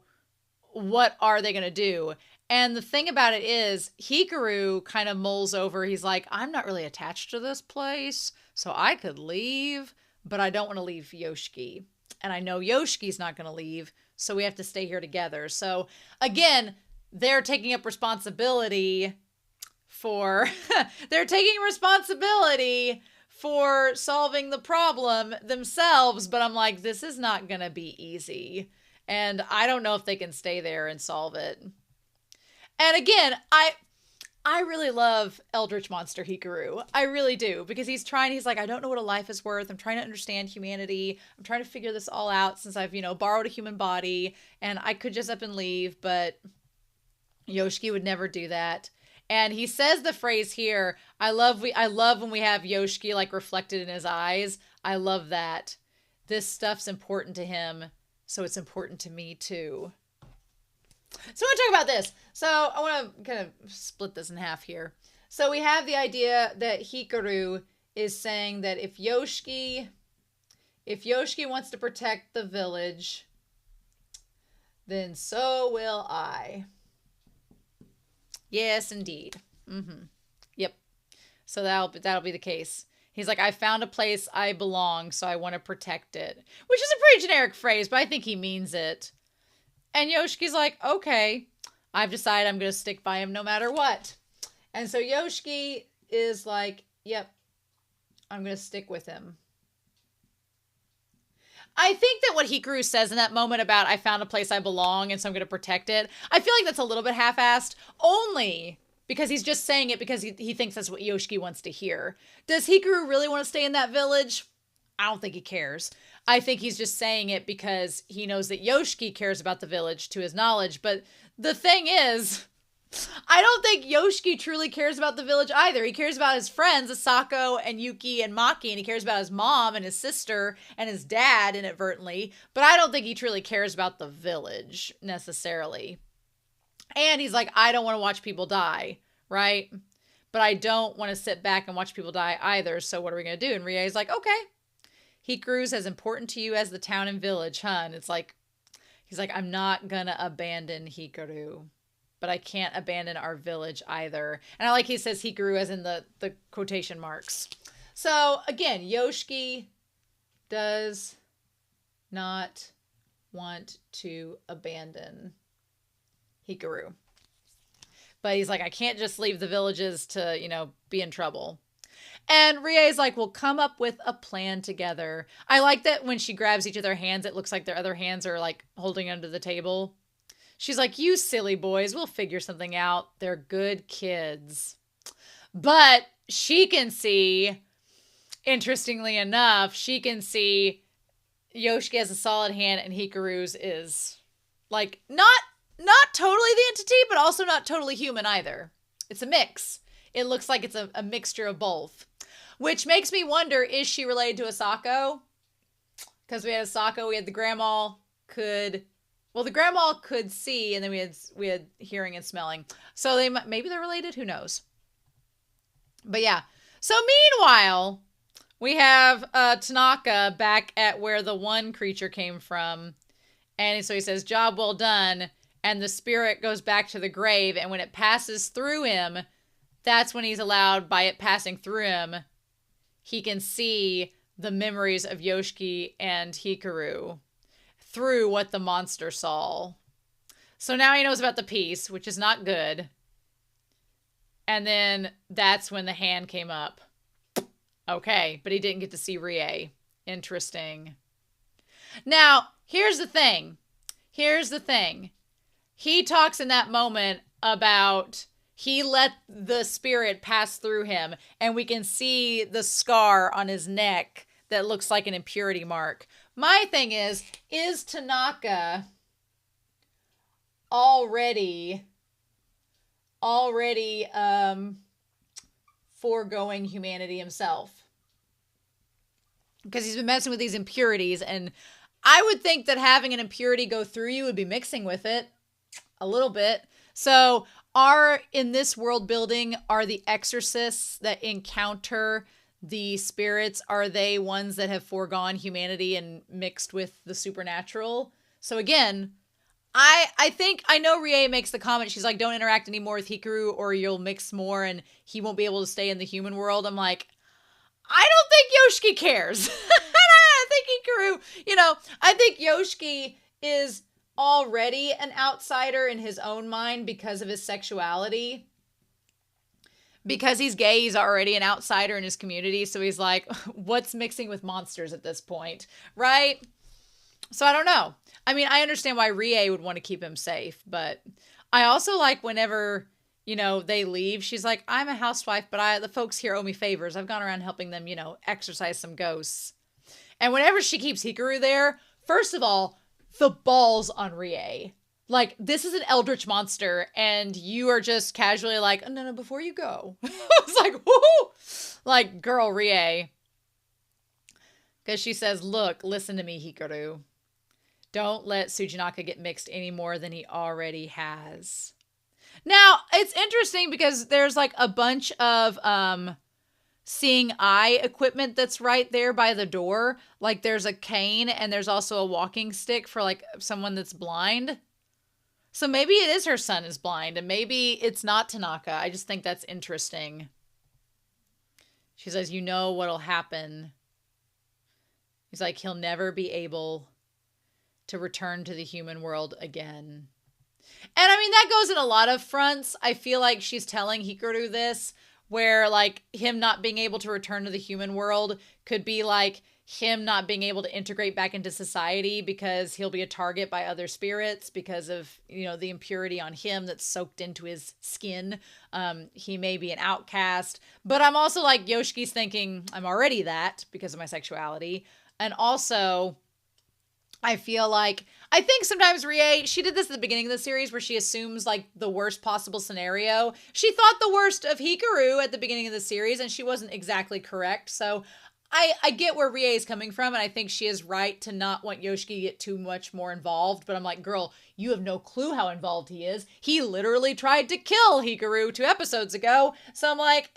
what are they going to do? And the thing about it is, Hikaru kind of mulls over. He's like, I'm not really attached to this place, so I could leave, but I don't want to leave Yoshiki. And I know Yoshiki's not going to leave, so we have to stay here together. So again, they're taking up responsibility for, solving the problem themselves. But I'm like, this is not going to be easy. And I don't know if they can stay there and solve it. And again, I really love Eldritch Monster Hikaru. I really do, because he's like, I don't know what a life is worth. I'm trying to understand humanity. I'm trying to figure this all out since I've, borrowed a human body, and I could just up and leave, but Yoshiki would never do that. And he says the phrase here, I love when we have Yoshiki like reflected in his eyes. I love that. This stuff's important to him, so it's important to me too. So I want to talk about this. So I want to kind of split this in half here. So we have the idea that Hikaru is saying that if Yoshiki wants to protect the village, then so will I. Yes, indeed. Yep. So that'll be the case. He's like, I found a place I belong, so I want to protect it. Which is a pretty generic phrase, but I think he means it. And Yoshiki's like, okay, I've decided I'm going to stick by him no matter what. And so Yoshiki is like, yep, I'm going to stick with him. I think that what Hikaru says in that moment about I found a place I belong and so I'm going to protect it, I feel like that's a little bit half-assed, only because he's just saying it because he thinks that's what Yoshiki wants to hear. Does Hikaru really want to stay in that village? I don't think he cares. I think he's just saying it because he knows that Yoshiki cares about the village to his knowledge. But the thing is, I don't think Yoshiki truly cares about the village either. He cares about his friends, Asako and Yuki and Maki, and he cares about his mom and his sister and his dad inadvertently. But I don't think he truly cares about the village necessarily. And he's like, I don't want to watch people die, right? But I don't want to sit back and watch people die either. So what are we going to do? And Rie's like, okay. Hikaru's as important to you as the town and village, huh? And it's like, he's like, I'm not going to abandon Hikaru, but I can't abandon our village either. And I like he says Hikaru as in the quotation marks. So again, Yoshiki does not want to abandon Hikaru. But he's like, I can't just leave the villages to, be in trouble. And Rie's like, we'll come up with a plan together. I like that when she grabs each of their hands, it looks like their other hands are like holding under the table. She's like, you silly boys, we'll figure something out. They're good kids. But she can see, interestingly enough, she can see Yoshiki has a solid hand and Hikaru's is like not totally the entity, but also not totally human either. It's a mix. It looks like it's a mixture of both. Which makes me wonder, is she related to Asako? Because we had Asako, we had the grandma the grandma could see, and then we had hearing and smelling. So maybe they're related, who knows? But yeah. So meanwhile, we have Tanaka back at where the one creature came from. And so he says, job well done. And the spirit goes back to the grave. And when it passes through him, that's when he's allowed, by it passing through him, he can see the memories of Yoshiki and Hikaru through what the monster saw. So now he knows about the piece, which is not good. And then that's when the hand came up. Okay, but he didn't get to see Rie. Interesting. Now, here's the thing. He talks in that moment about he let the spirit pass through him, and we can see the scar on his neck that looks like an impurity mark. My thing is Tanaka already foregoing humanity himself? Because he's been messing with these impurities, and I would think that having an impurity go through you would be mixing with it a little bit. So in this world building, are the exorcists that encounter the spirits, are they ones that have foregone humanity and mixed with the supernatural? So again, I think, I know Rie makes the comment, she's like, don't interact anymore with Hikaru or you'll mix more and he won't be able to stay in the human world. I'm like, I don't think Yoshiki cares. I think Hikaru, I think Yoshiki is already an outsider in his own mind because of his sexuality. Because he's gay, he's already an outsider in his community. So he's like, what's mixing with monsters at this point? Right? So I don't know. I mean, I understand why Rie would want to keep him safe. But I also like whenever, they leave, she's like, I'm a housewife, but the folks here owe me favors. I've gone around helping them, exorcise some ghosts. And whenever she keeps Hikaru there, first of all, the balls on Rie. Like, this is an eldritch monster, and you are just casually like, oh, no, before you go. It's like, whoo! Like, girl, Rie. Because she says, look, listen to me, Hikaru. Don't let Tsujinaka get mixed any more than he already has. Now, it's interesting because there's like a bunch of seeing eye equipment that's right there by the door. Like there's a cane and there's also a walking stick for like someone that's blind. So maybe it is her son is blind and maybe it's not Tanaka. I just think that's interesting. She says, you know what'll happen. He's like, he'll never be able to return to the human world again. And I mean, that goes in a lot of fronts. I feel like she's telling Hikaru this, where like him not being able to return to the human world could be like him not being able to integrate back into society because he'll be a target by other spirits because of, you know, the impurity on him that's soaked into his skin. He may be an outcast, but I'm also like Yoshiki's thinking I'm already that because of my sexuality. And also I think sometimes Rie, she did this at the beginning of the series where she assumes like the worst possible scenario. She thought the worst of Hikaru at the beginning of the series and she wasn't exactly correct. So I get where Rie is coming from, and I think she is right to not want Yoshiki to get too much more involved. But I'm like, girl, you have no clue how involved he is. He literally tried to kill Hikaru 2 episodes ago. So I'm like,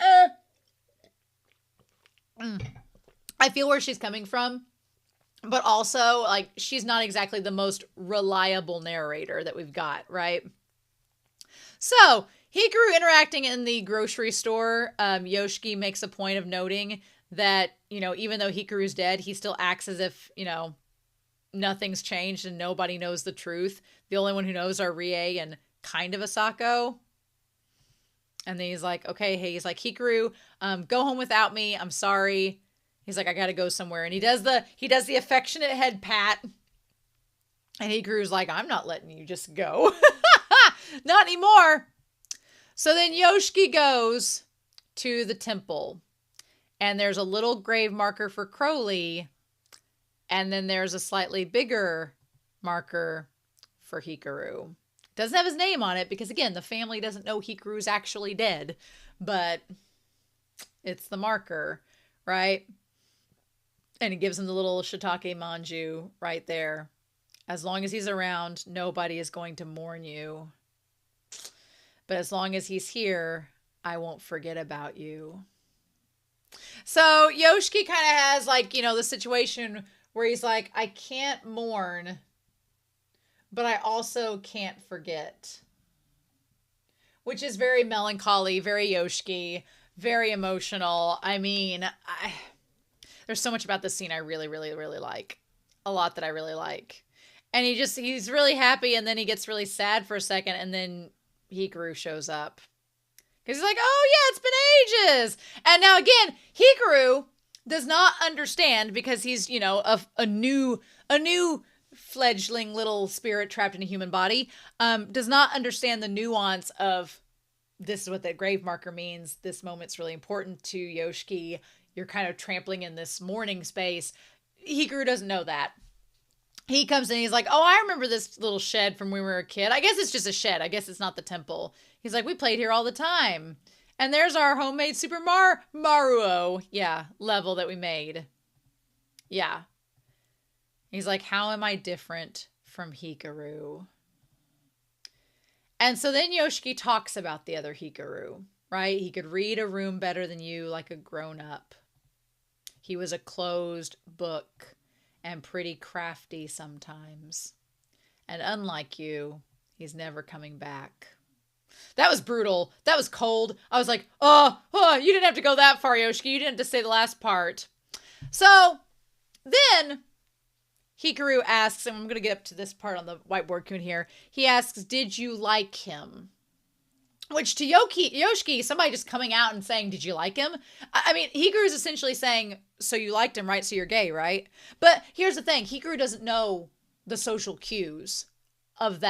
I feel where she's coming from. But also, like, she's not exactly the most reliable narrator that we've got, right? So, Hikaru interacting in the grocery store, Yoshiki makes a point of noting that, you know, even though Hikaru's dead, he still acts as if, you know, nothing's changed and nobody knows the truth. The only one who knows are Rie and kind of Asako. And then he's like, okay, hey, he's like, Hikaru, go home without me. I'm sorry. He's like, I gotta go somewhere. And he does the affectionate head pat. And Hikaru's like, I'm not letting you just go. Not anymore. So then Yoshiki goes to the temple. And there's a little grave marker for Crowley. And then there's a slightly bigger marker for Hikaru. Doesn't have his name on it because, again, the family doesn't know Hikaru's actually dead. But it's the marker, right? And it gives him the little shiitake manju right there. As long as he's around, nobody is going to mourn you. But as long as he's here, I won't forget about you. So Yoshiki kind of has like, you know, the situation where he's like, I can't mourn, but I also can't forget. Which is very melancholy, very Yoshiki, very emotional. I mean, there's so much about this scene I really, really, really like. A lot that I really like. And he's really happy and then he gets really sad for a second and then Hikaru shows up. Because he's like, oh yeah, it's been ages. And now again, Hikaru does not understand because he's, you know, a new fledgling little spirit trapped in a human body, does not understand the nuance of this is what that grave marker means. This moment's really important to Yoshiki. You're kind of trampling in this mourning space. Hikaru doesn't know that. He comes in, he's like, oh, I remember this little shed from when we were a kid. I guess it's just a shed. I guess it's not the temple. He's like, we played here all the time. And there's our homemade Super Mario, level that we made. Yeah. He's like, how am I different from Hikaru? And so then Yoshiki talks about the other Hikaru, right? He could read a room better than you like a grown-up. He was a closed book and pretty crafty sometimes. And unlike you, he's never coming back. That was brutal. That was cold. I was like, oh, you didn't have to go that far, Yoshiki. You didn't have to say the last part. So then Hikaru asks, and I'm going to get up to this part on the whiteboard coon here. He asks, did you like him? Which to Yoshiki, somebody just coming out and saying, did you like him? I mean, Hikaru is essentially saying, so you liked him, right? So you're gay, right? But here's the thing. Hikaru doesn't know the social cues of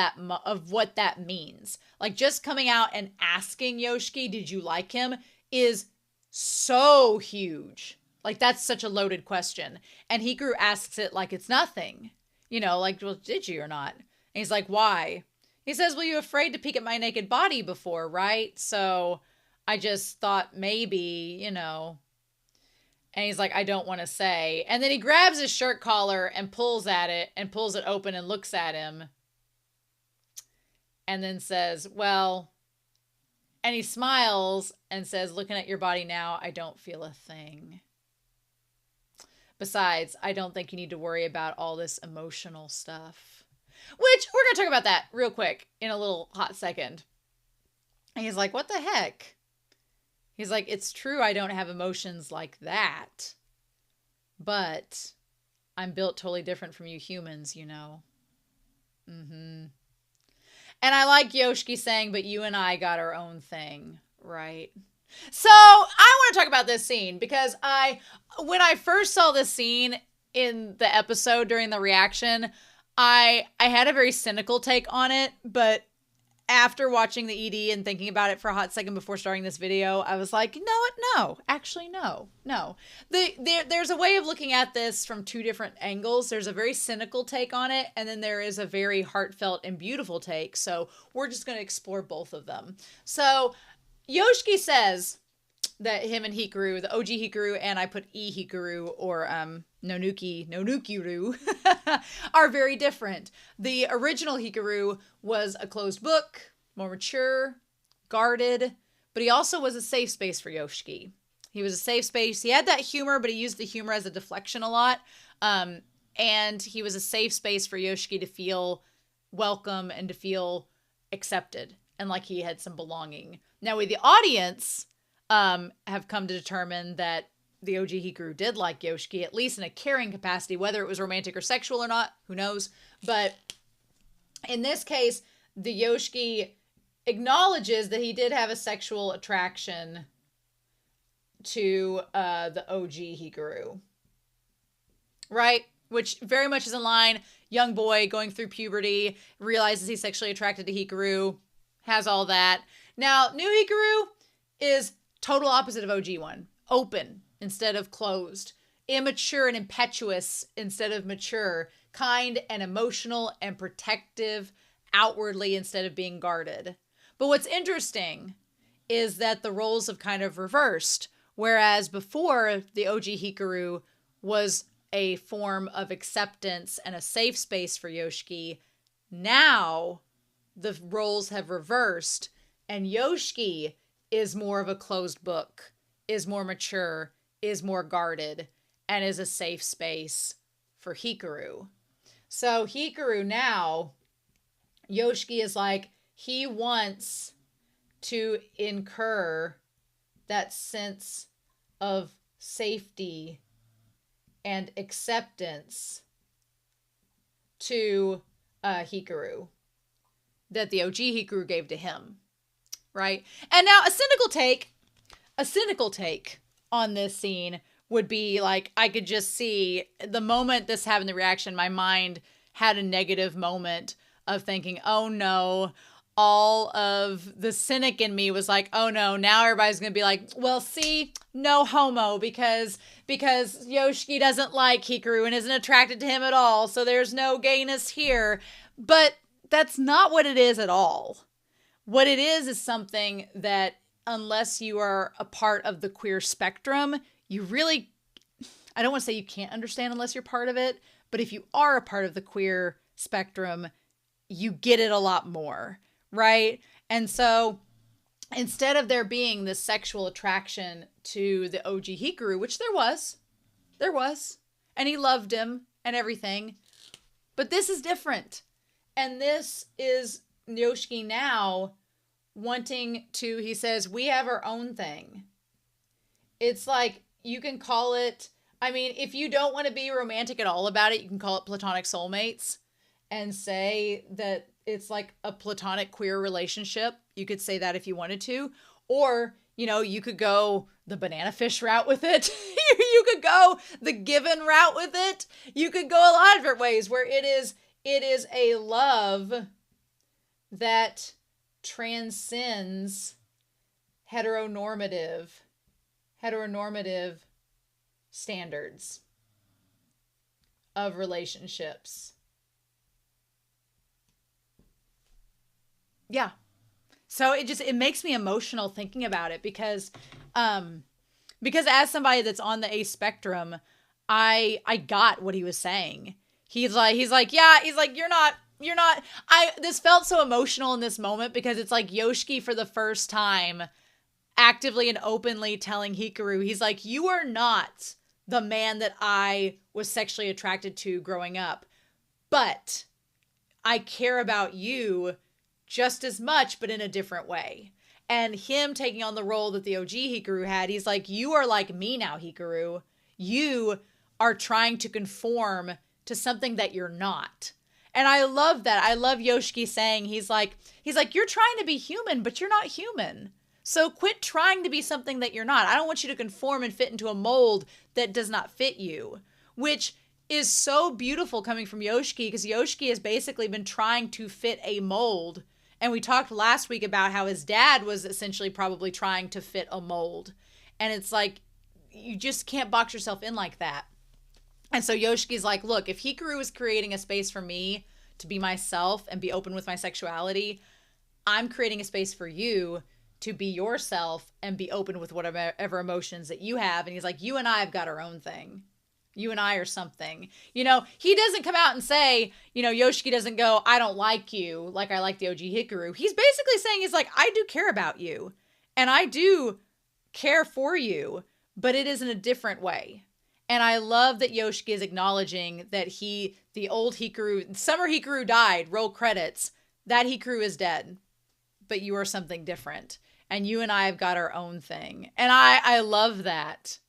what that means. Like just coming out and asking Yoshiki, did you like him is so huge. Like that's such a loaded question. And Hikaru asks it like it's nothing. You know, like, well, did you or not? And he's like, why? He says, well, you afraid to peek at my naked body before, right? So I just thought maybe, you know. And he's like, I don't want to say. And then he grabs his shirt collar and pulls at it and pulls it open and looks at him. And then says, well, And he smiles and says, looking at your body now, I don't feel a thing. Besides, I don't think you need to worry about all this emotional stuff. Which, we're going to talk about that real quick in a little hot second. And he's like, what the heck? He's like, it's true I don't have emotions like that. But I'm built totally different from you humans, you know. Mm-hmm. And I like Yoshiki saying, but you and I got our own thing, right? So I want to talk about this scene because when I first saw this scene in the episode during the reaction, I had a very cynical take on it, but after watching the ED and thinking about it for a hot second before starting this video, I was like, no, actually, no. There's a way of looking at this from two different angles. There's a very cynical take on it, and then there is a very heartfelt and beautiful take. So we're just going to explore both of them. So Yoshiki says that him and Hikaru, the OG Hikaru, and I put Hikaru or Nonukiru, are very different. The original Hikaru was a closed book, more mature, guarded, but he also was a safe space for Yoshiki. He was a safe space. He had that humor, but he used the humor as a deflection a lot. And he was a safe space for Yoshiki to feel welcome and to feel accepted and like he had some belonging. Now, we, the audience, have come to determine that the OG Hikaru did like Yoshiki, at least in a caring capacity, whether it was romantic or sexual or not, who knows. But in this case, the Yoshiki acknowledges that he did have a sexual attraction to the OG Hikaru. Right? Which very much is in line. Young boy going through puberty, realizes he's sexually attracted to Hikaru, has all that. Now, new Hikaru is total opposite of OG one. Open instead of closed. Immature and impetuous instead of mature. Kind and emotional and protective outwardly instead of being guarded. But what's interesting is that the roles have kind of reversed. Whereas before, the OG Hikaru was a form of acceptance and a safe space for Yoshiki. Now, the roles have reversed, and Yoshiki is more of a closed book, is more mature, is more guarded, and is a safe space for Hikaru. So Hikaru now, Yoshiki is like, he wants to incur that sense of safety and acceptance to Hikaru that the OG Hikaru gave to him, right? And now a cynical take on this scene would be like, I could just see the moment this happened, the reaction, my mind had a negative moment of thinking, oh no, all of the cynic in me was like, oh no, now everybody's going to be like, well, see, no homo because Yoshiki doesn't like Hikaru and isn't attracted to him at all. So there's no gayness here. But that's not what it is at all. What it is something that unless you are a part of the queer spectrum, you really, I don't want to say you can't understand unless you're part of it, but if you are a part of the queer spectrum, you get it a lot more, right? And so instead of there being this sexual attraction to the OG Hikaru, which there was, and he loved him and everything, but this is different. And this is Yoshiki now wanting to, he says, we have our own thing. It's like, you can call it, I mean, if you don't want to be romantic at all about it, you can call it platonic soulmates and say that it's like a platonic queer relationship. You could say that if you wanted to. Or, you know, you could go the banana fish route with it. You could go the given route with it. You could go a lot of different ways where it is a love that transcends heteronormative standards of relationships. Yeah. So it makes me emotional thinking about it because as somebody that's on the A spectrum, I got what he was saying. He's like, you're not you're not, this felt so emotional in this moment because it's like Yoshiki for the first time actively and openly telling Hikaru, he's like, you are not the man that I was sexually attracted to growing up, but I care about you just as much, but in a different way. And him taking on the role that the OG Hikaru had, he's like, you are like me now, Hikaru. You are trying to conform to something that you're not. And I love that. I love Yoshiki saying, he's like, you're trying to be human, but you're not human. So quit trying to be something that you're not. I don't want you to conform and fit into a mold that does not fit you, which is so beautiful coming from Yoshiki, because Yoshiki has basically been trying to fit a mold. And we talked last week about how his dad was essentially probably trying to fit a mold. And it's like, you just can't box yourself in like that. And so Yoshiki's like, look, if Hikaru is creating a space for me to be myself and be open with my sexuality, I'm creating a space for you to be yourself and be open with whatever emotions that you have. And he's like, you and I have got our own thing. You and I are something. You know, he doesn't come out and say, you know, Yoshiki doesn't go, I don't like you like I like the OG Hikaru. He's basically saying, he's like, I do care about you. And I do care for you, but it is in a different way. And I love that Yoshiki is acknowledging that the old Hikaru, Summer Hikaru died, roll credits. That Hikaru is dead, but you are something different. And you and I have got our own thing. And I love that.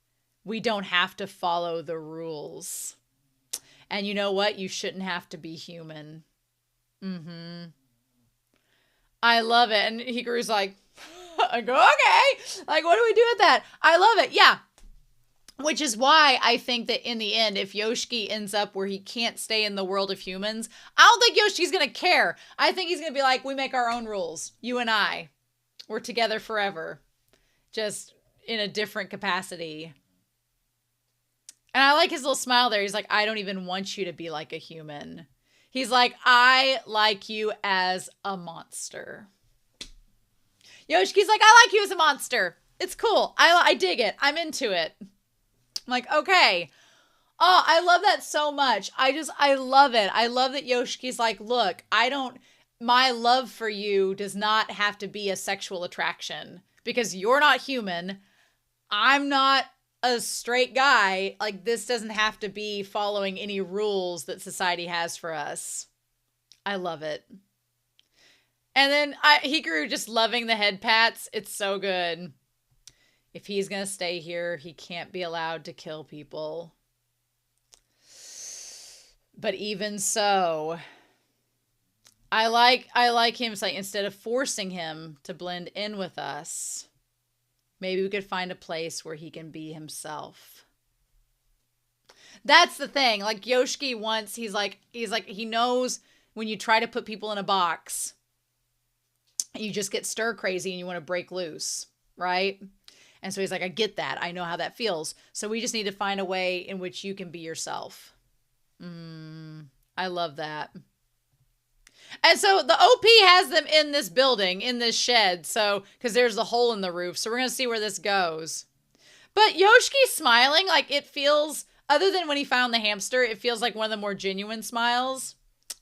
We don't have to follow the rules. And you know what? You shouldn't have to be human. I love it. And Hikaru's like, I go, okay. Like, what do we do with that? I love it. Yeah. Which is why I think that in the end, if Yoshiki ends up where he can't stay in the world of humans, I don't think Yoshiki's going to care. I think he's going to be like, we make our own rules. You and I. We're together forever. Just in a different capacity. And I like his little smile there. He's like, I don't even want you to be like a human. He's like, I like you as a monster. Yoshiki's like, I like you as a monster. It's cool. I dig it. I'm into it. I'm like, okay. Oh, I love that so much. I love it. I love that Yoshiki's like, look, my love for you does not have to be a sexual attraction because you're not human. I'm not a straight guy. Like, this doesn't have to be following any rules that society has for us. I love it. And then Hikaru just loving the head pats. It's so good. If he's going to stay here, he can't be allowed to kill people. But even so, I like him saying, instead of forcing him to blend in with us, maybe we could find a place where he can be himself. That's the thing. Like Yoshiki once, he's like, he knows when you try to put people in a box, you just get stir crazy and you want to break loose, right? And so he's like, I get that. I know how that feels. So we just need to find a way in which you can be yourself. I love that. And so the OP has them in this building, in this shed. So, because there's the hole in the roof. So we're going to see where this goes. But Yoshiki's smiling. Like, it feels, other than when he found the hamster, it feels like one of the more genuine smiles.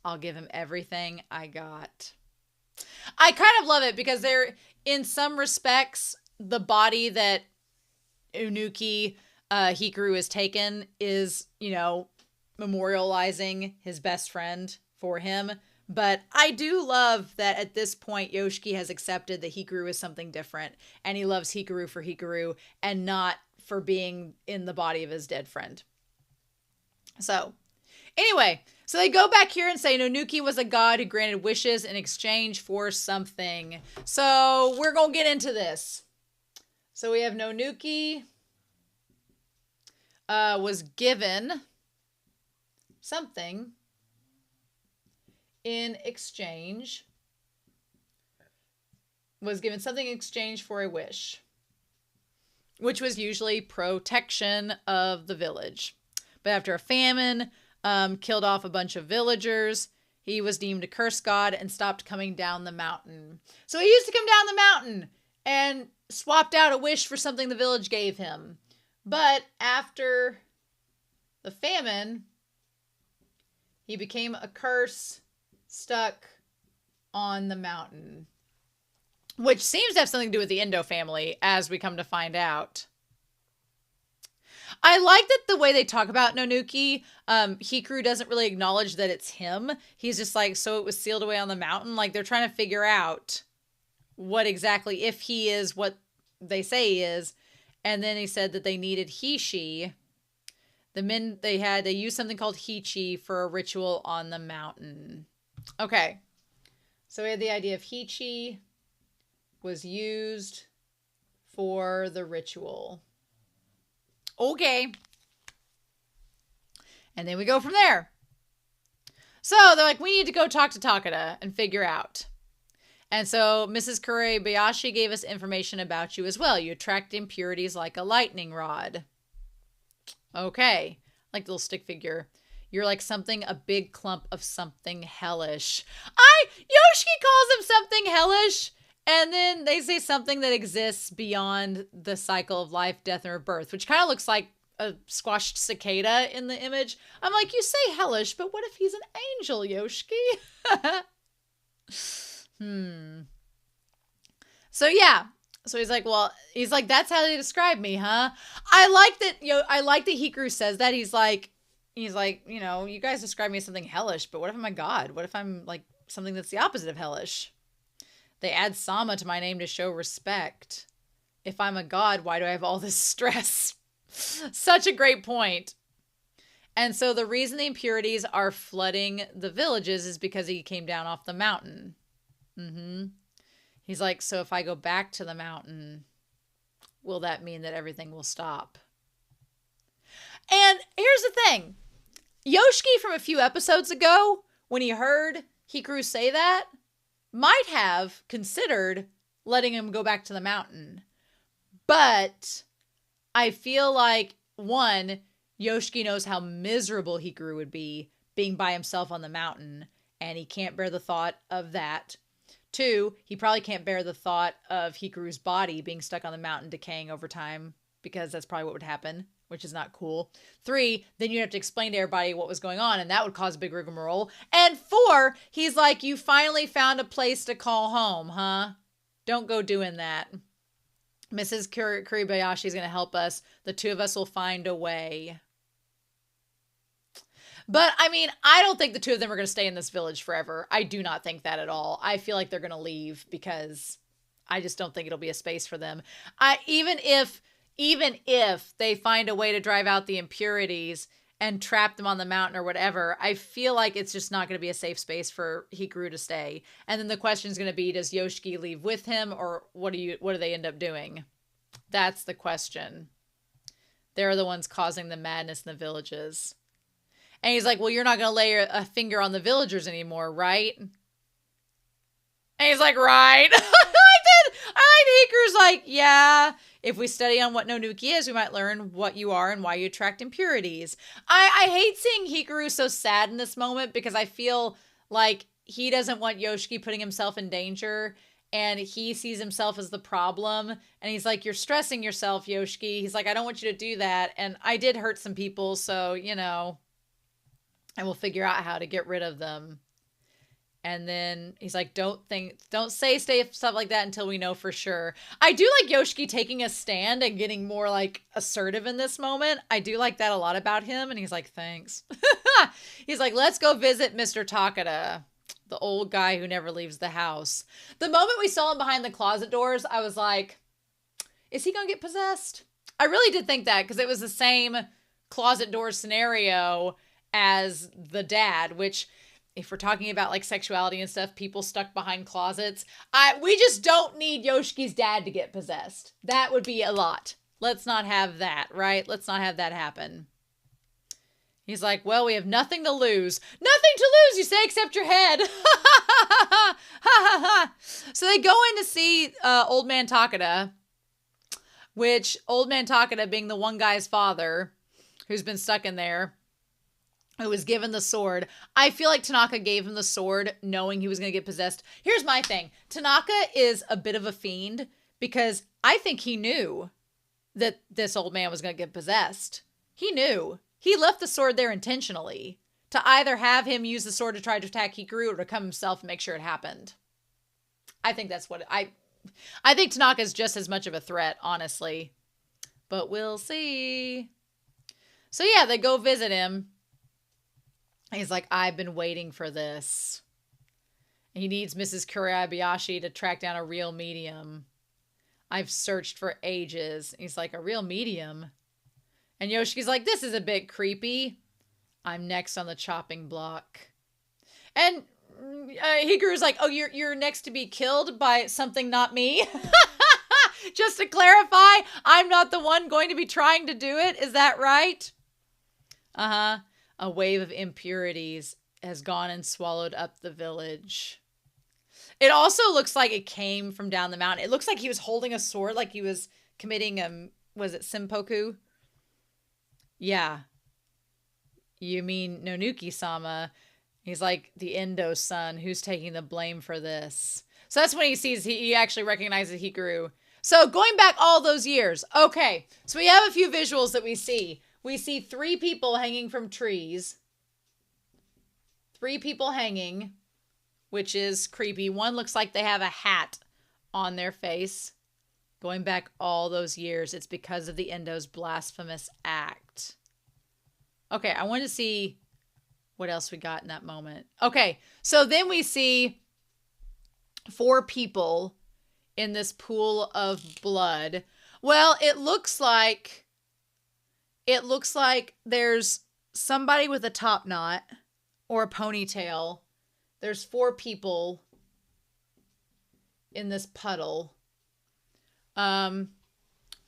I'll give him everything I got. I kind of love it because they're, in some respects, the body that Unuki Hikaru has taken is, you know, memorializing his best friend for him. But I do love that at this point, Yoshiki has accepted that Hikaru is something different. And he loves Hikaru for Hikaru and not for being in the body of his dead friend. So, anyway, so they go back here and say Nonuki was a god who granted wishes in exchange for something. So, we're going to get into this. So, we have Nonuki was given something in exchange, for a wish, which was usually protection of the village. But after a famine killed off a bunch of villagers, he was deemed a curse god and stopped coming down the mountain. So he used to come down the mountain and swapped out a wish for something the village gave him. But after the famine, he became a curse, stuck on the mountain. Which seems to have something to do with the Endo family, as we come to find out. I like that the way they talk about Nonuki, Hikaru doesn't really acknowledge that it's him. He's just like, so it was sealed away on the mountain. Like, they're trying to figure out what exactly, if he is what they say he is. And then he said that they needed Hishi. The men, they used something called Hichi for a ritual on the mountain. Okay. So we had the idea of Hichi was used for the ritual. Okay. And then we go from there. So they're like, we need to go talk to Takeda and figure out. And so Mrs. Kurebayashi gave us information about you as well. You attract impurities like a lightning rod. Okay. Like the little stick figure. You're like something, a big clump of something hellish. Yoshiki calls him something hellish. And then they say something that exists beyond the cycle of life, death, or birth, which kind of looks like a squashed cicada in the image. I'm like, you say hellish, but what if he's an angel, Yoshiki? So yeah. So he's like, that's how they describe me, huh? I like that Hikaru says that. He's like, you guys describe me as something hellish, but what if I'm a god? What if I'm like something that's the opposite of hellish? They add Sama to my name to show respect. If I'm a god, why do I have all this stress? Such a great point. And so the reason the impurities are flooding the villages is because he came down off the mountain. He's like, so if I go back to the mountain, will that mean that everything will stop? And here's the thing. Yoshiki from a few episodes ago, when he heard Hikaru say that, might have considered letting him go back to the mountain. But I feel like, one, Yoshiki knows how miserable Hikaru would be being by himself on the mountain, and he can't bear the thought of that. Two, he probably can't bear the thought of Hikaru's body being stuck on the mountain decaying over time, because that's probably what would happen, which is not cool. Three, then you'd have to explain to everybody what was going on, and that would cause a big rigmarole. And four, he's like, you finally found a place to call home, huh? Don't go doing that. Mrs. Kurebayashi is going to help us. The two of us will find a way. But, I mean, I don't think the two of them are going to stay in this village forever. I do not think that at all. I feel like they're going to leave because I just don't think it'll be a space for them. Even if they find a way to drive out the impurities and trap them on the mountain or whatever, I feel like it's just not going to be a safe space for Hikaru to stay. And then the question is going to be, does Yoshiki leave with him, or what do they end up doing? That's the question. They're the ones causing the madness in the villages. And he's like, well, you're not going to lay a finger on the villagers anymore, right? And he's like, right. Hikaru's like, yeah, if we study on what Nonuki is, we might learn what you are and why you attract impurities. I hate seeing Hikaru so sad in this moment because I feel like he doesn't want Yoshiki putting himself in danger, and he sees himself as the problem. And he's like, you're stressing yourself, Yoshiki. He's like, I don't want you to do that. And I did hurt some people, so, and we'll figure out how to get rid of them. And then he's like, don't say stuff like that until we know for sure. I do like Yoshiki taking a stand and getting more like assertive in this moment. I do like that a lot about him. And he's like, thanks. He's like, let's go visit Mr. Takeda, the old guy who never leaves the house. The moment we saw him behind the closet doors, I was like, is he going to get possessed? I really did think that, because it was the same closet door scenario as the dad, which, if we're talking about like sexuality and stuff, people stuck behind closets, we just don't need Yoshiki's dad to get possessed. That would be a lot. Let's not have that, right? Let's not have that happen. He's like, well, we have nothing to lose. Nothing to lose, you say, except your head. So they go in to see Old Man Takeda, which Old Man Takeda being the one guy's father who's been stuck in there, who was given the sword. I feel like Tanaka gave him the sword knowing he was going to get possessed. Here's my thing. Tanaka is a bit of a fiend because I think he knew that this old man was going to get possessed. He knew. He left the sword there intentionally to either have him use the sword to try to attack Hikaru or to come himself and make sure it happened. I think that's what I think Tanaka's just as much of a threat, honestly. But we'll see. So yeah, they go visit him. He's like, I've been waiting for this. He needs Mrs. Kurabayashi to track down a real medium. I've searched for ages. He's like, a real medium? And Yoshiki's like, this is a bit creepy. I'm next on the chopping block. And Hikaru's like, oh, you're next to be killed by something not me? Just to clarify, I'm not the one going to be trying to do it. Is that right? Uh-huh. A wave of impurities has gone and swallowed up the village. It also looks like it came from down the mountain. It looks like he was holding a sword, like he was committing, was it Senpoku? Yeah. You mean Nonuki-sama. He's like the Endo son who's taking the blame for this. So that's when he actually recognizes Hikaru. So going back all those years. Okay. So we have a few visuals that we see. We see 3 people hanging from trees. 3 people hanging, which is creepy. One looks like they have a hat on their face. Going back all those years, it's because of the Endo's blasphemous act. Okay, I want to see what else we got in that moment. Okay, so then we see 4 people in this pool of blood. Well, it looks like there's somebody with a top knot or a ponytail. There's 4 people in this puddle. One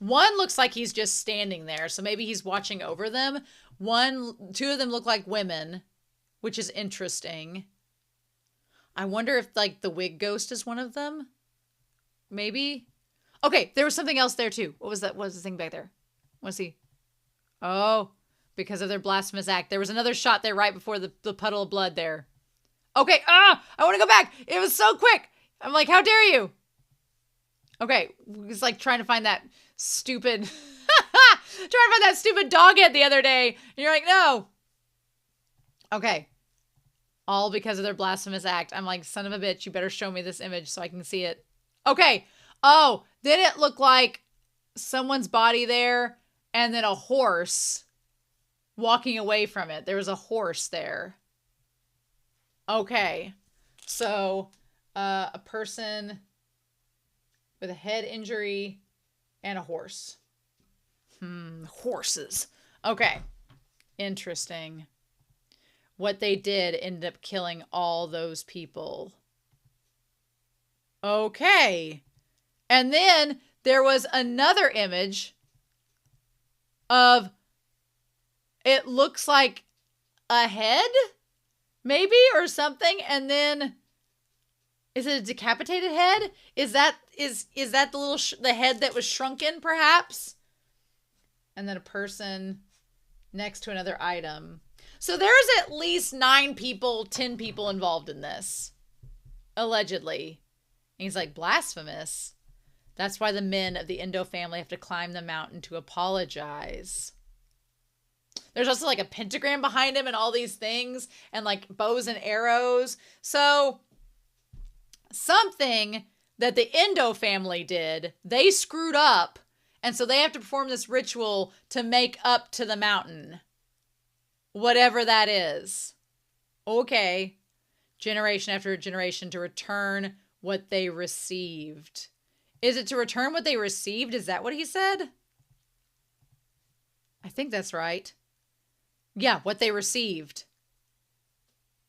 looks like he's just standing there, so maybe he's watching over them. 2 of them look like women, which is interesting. I wonder if like the wig ghost is one of them. Maybe. Okay, there was something else there too. What was that? What was the thing back there? Let's see. Oh, because of their blasphemous act. There was another shot there right before the puddle of blood there. Okay, I want to go back. It was so quick. I'm like, how dare you? Okay, it's like trying to find that stupid, dog head the other day. And you're like, no. Okay. All because of their blasphemous act. I'm like, son of a bitch, you better show me this image so I can see it. Okay. Oh, then it looked like someone's body there and then a horse walking away from it. There was a horse there. Okay. So, a person with a head injury and a horse. Horses. Okay. Interesting. What they did ended up killing all those people. Okay. And then there was another image of, it looks like a head, maybe, or something. And then, is it a decapitated head? Is that the head that was shrunken, perhaps? And then a person next to another item. So there's at least 9 people, 10 people involved in this. Allegedly. And he's like, blasphemous. That's why the men of the Endo family have to climb the mountain to apologize. There's also like a pentagram behind him and all these things. And like bows and arrows. So something that the Endo family did, they screwed up. And so they have to perform this ritual to make up to the mountain. Whatever that is. Okay. Generation after generation to return what they received. Is it to return what they received? Is that what he said? I think that's right. Yeah, what they received.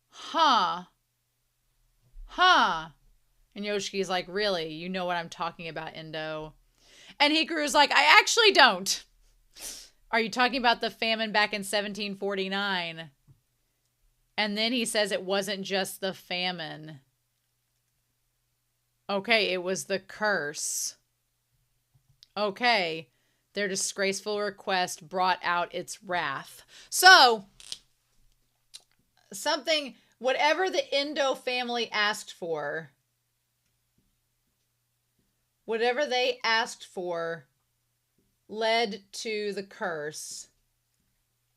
Huh. And Yoshiki's like, really? You know what I'm talking about, Endo. And Hikaru's like, I actually don't. Are you talking about the famine back in 1749? And then he says it wasn't just the famine. Okay, it was the curse. Okay, their disgraceful request brought out its wrath. So, whatever the Endo family asked for, whatever they asked for led to the curse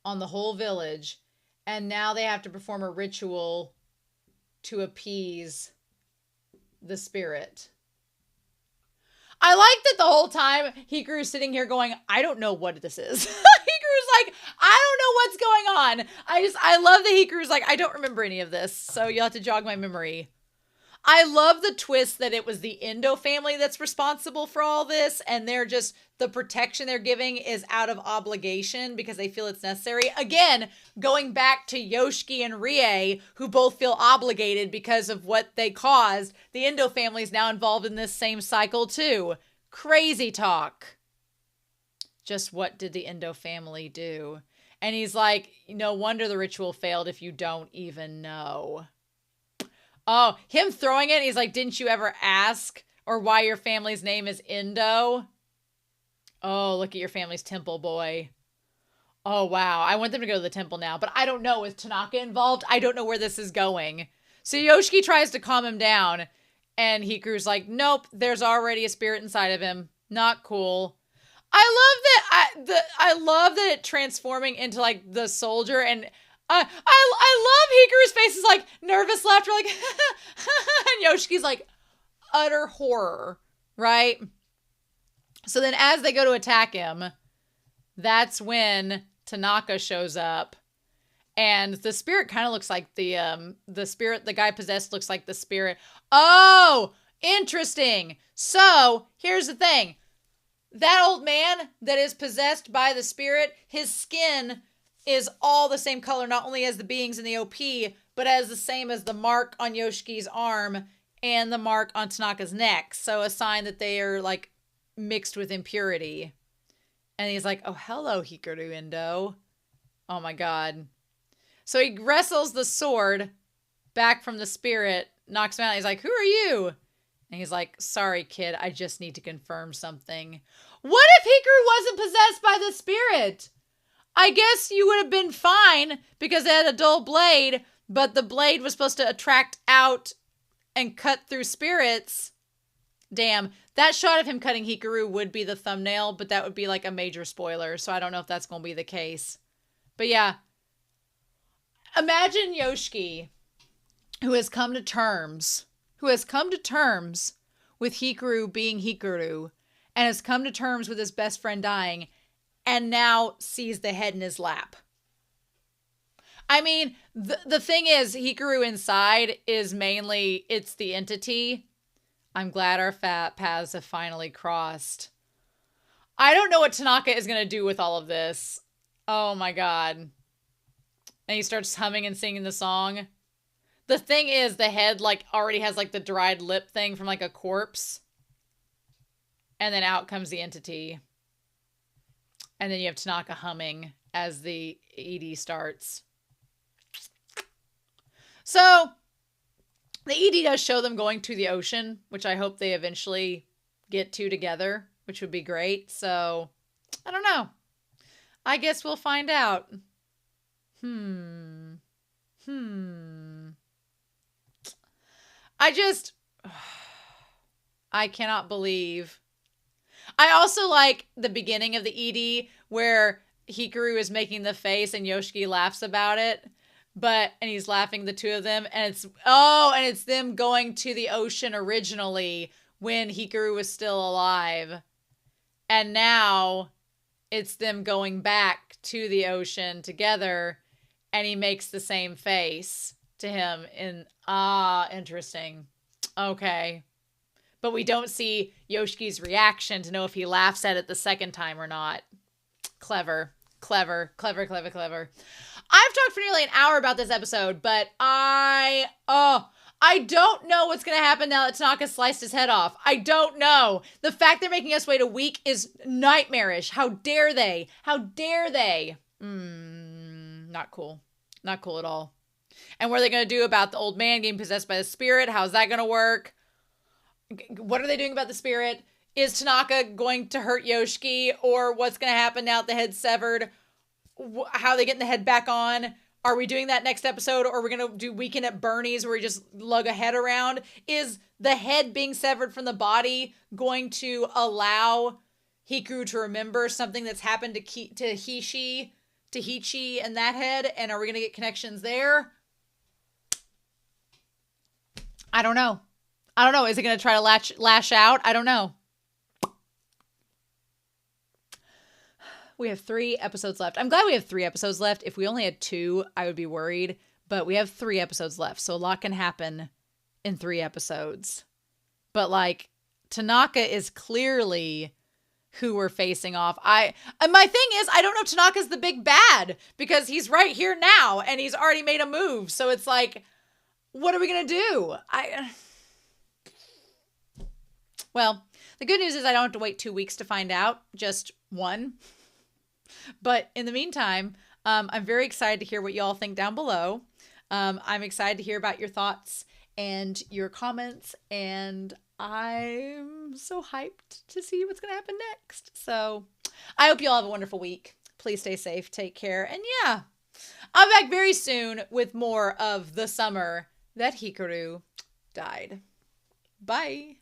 on the whole village. And now they have to perform a ritual to appease the spirit. I like that the whole time Hikaru's sitting here going, I don't know what this is. Hikaru's like, I don't know what's going on. I love that Hikaru's like, I don't remember any of this, so you'll have to jog my memory. I love the twist that it was the Endo family that's responsible for all this, and they're just, the protection they're giving is out of obligation because they feel it's necessary. Again, going back to Yoshiki and Rie, who both feel obligated because of what they caused. The Endo family is now involved in this same cycle too. Crazy talk. Just what did the Endo family do? And he's like, no wonder the ritual failed if you don't even know. Oh, him throwing it. He's like, didn't you ever ask or why your family's name is Endo? Oh, look at your family's temple, boy. Oh, wow. I want them to go to the temple now, but I don't know. Is Tanaka involved? I don't know where this is going. So Yoshiki tries to calm him down, and Hikaru's like, nope, there's already a spirit inside of him. Not cool. I love that it transforming into like the soldier, and I love Hikaru's face is like nervous laughter, like and Yoshiki's like utter horror, right? So then as they go to attack him, that's when Tanaka shows up, and the spirit kind of looks like the spirit the guy possessed looks like the spirit. Oh, interesting. So here's the thing. That old man that is possessed by the spirit, his skin is all the same color, not only as the beings in the OP, but as the same as the mark on Yoshiki's arm and the mark on Tanaka's neck. So a sign that they are like mixed with impurity. And he's like, oh, hello, Hikaru Endo. Oh my God. So he wrestles the sword back from the spirit, knocks him out. He's like, who are you? And he's like, sorry, kid, I just need to confirm something. What if Hikaru wasn't possessed by the spirit? I guess you would have been fine because it had a dull blade, but the blade was supposed to attract out and cut through spirits. Damn, that shot of him cutting Hikaru would be the thumbnail, but that would be like a major spoiler, so I don't know if that's going to be the case. But yeah, imagine Yoshiki, who has come to terms with Hikaru being Hikaru, and has come to terms with his best friend dying, and now sees the head in his lap. I mean, the thing is, Hikaru inside is mainly, it's the entity. I'm glad our paths have finally crossed. I don't know what Tanaka is going to do with all of this. Oh my God. And he starts humming and singing the song. The thing is, the head like already has like the dried lip thing from like a corpse. And then out comes the entity. And then you have Tanaka humming as the ED starts. So the ED does show them going to the ocean, which I hope they eventually get to together, which would be great. So I don't know. I guess we'll find out. I cannot believe. I also like the beginning of the ED where Hikaru is making the face and Yoshiki laughs about it. And he's laughing, the two of them, and it's them going to the ocean originally when Hikaru was still alive. And now it's them going back to the ocean together, and he makes the same face to him interesting. Okay. But we don't see Yoshiki's reaction to know if he laughs at it the second time or not. Clever. I've talked for nearly an hour about this episode, but I don't know what's going to happen now that Tanaka sliced his head off. I don't know. The fact they're making us wait a week is nightmarish. How dare they? Not cool. Not cool at all. And what are they going to do about the old man getting possessed by the spirit? How's that going to work? What are they doing about the spirit? Is Tanaka going to hurt Yoshiki? Or what's going to happen now that the head's severed? How are they getting the head back on? Are we doing that next episode? Or are we going to do Weekend at Bernie's where we just lug a head around? Is the head being severed from the body going to allow Hikaru to remember something that's happened to Hishi Tahichi and that head, and are we going to get connections there? I don't know. Is it going to try to lash out? I don't know. We have 3 episodes left. I'm glad we have 3 episodes left. If we only had 2, I would be worried. But we have 3 episodes left, so a lot can happen in 3 episodes. But like, Tanaka is clearly who we're facing off. My thing is, I don't know if Tanaka's the big bad because he's right here now and he's already made a move. So it's like, what are we gonna do? Well, the good news is I don't have to wait 2 weeks to find out, just 1. But in the meantime, I'm very excited to hear what y'all think down below. I'm excited to hear about your thoughts and your comments, and I'm so hyped to see what's going to happen next. So I hope you all have a wonderful week. Please stay safe, take care, and yeah, I'll be back very soon with more of the summer that Hikaru died. Bye.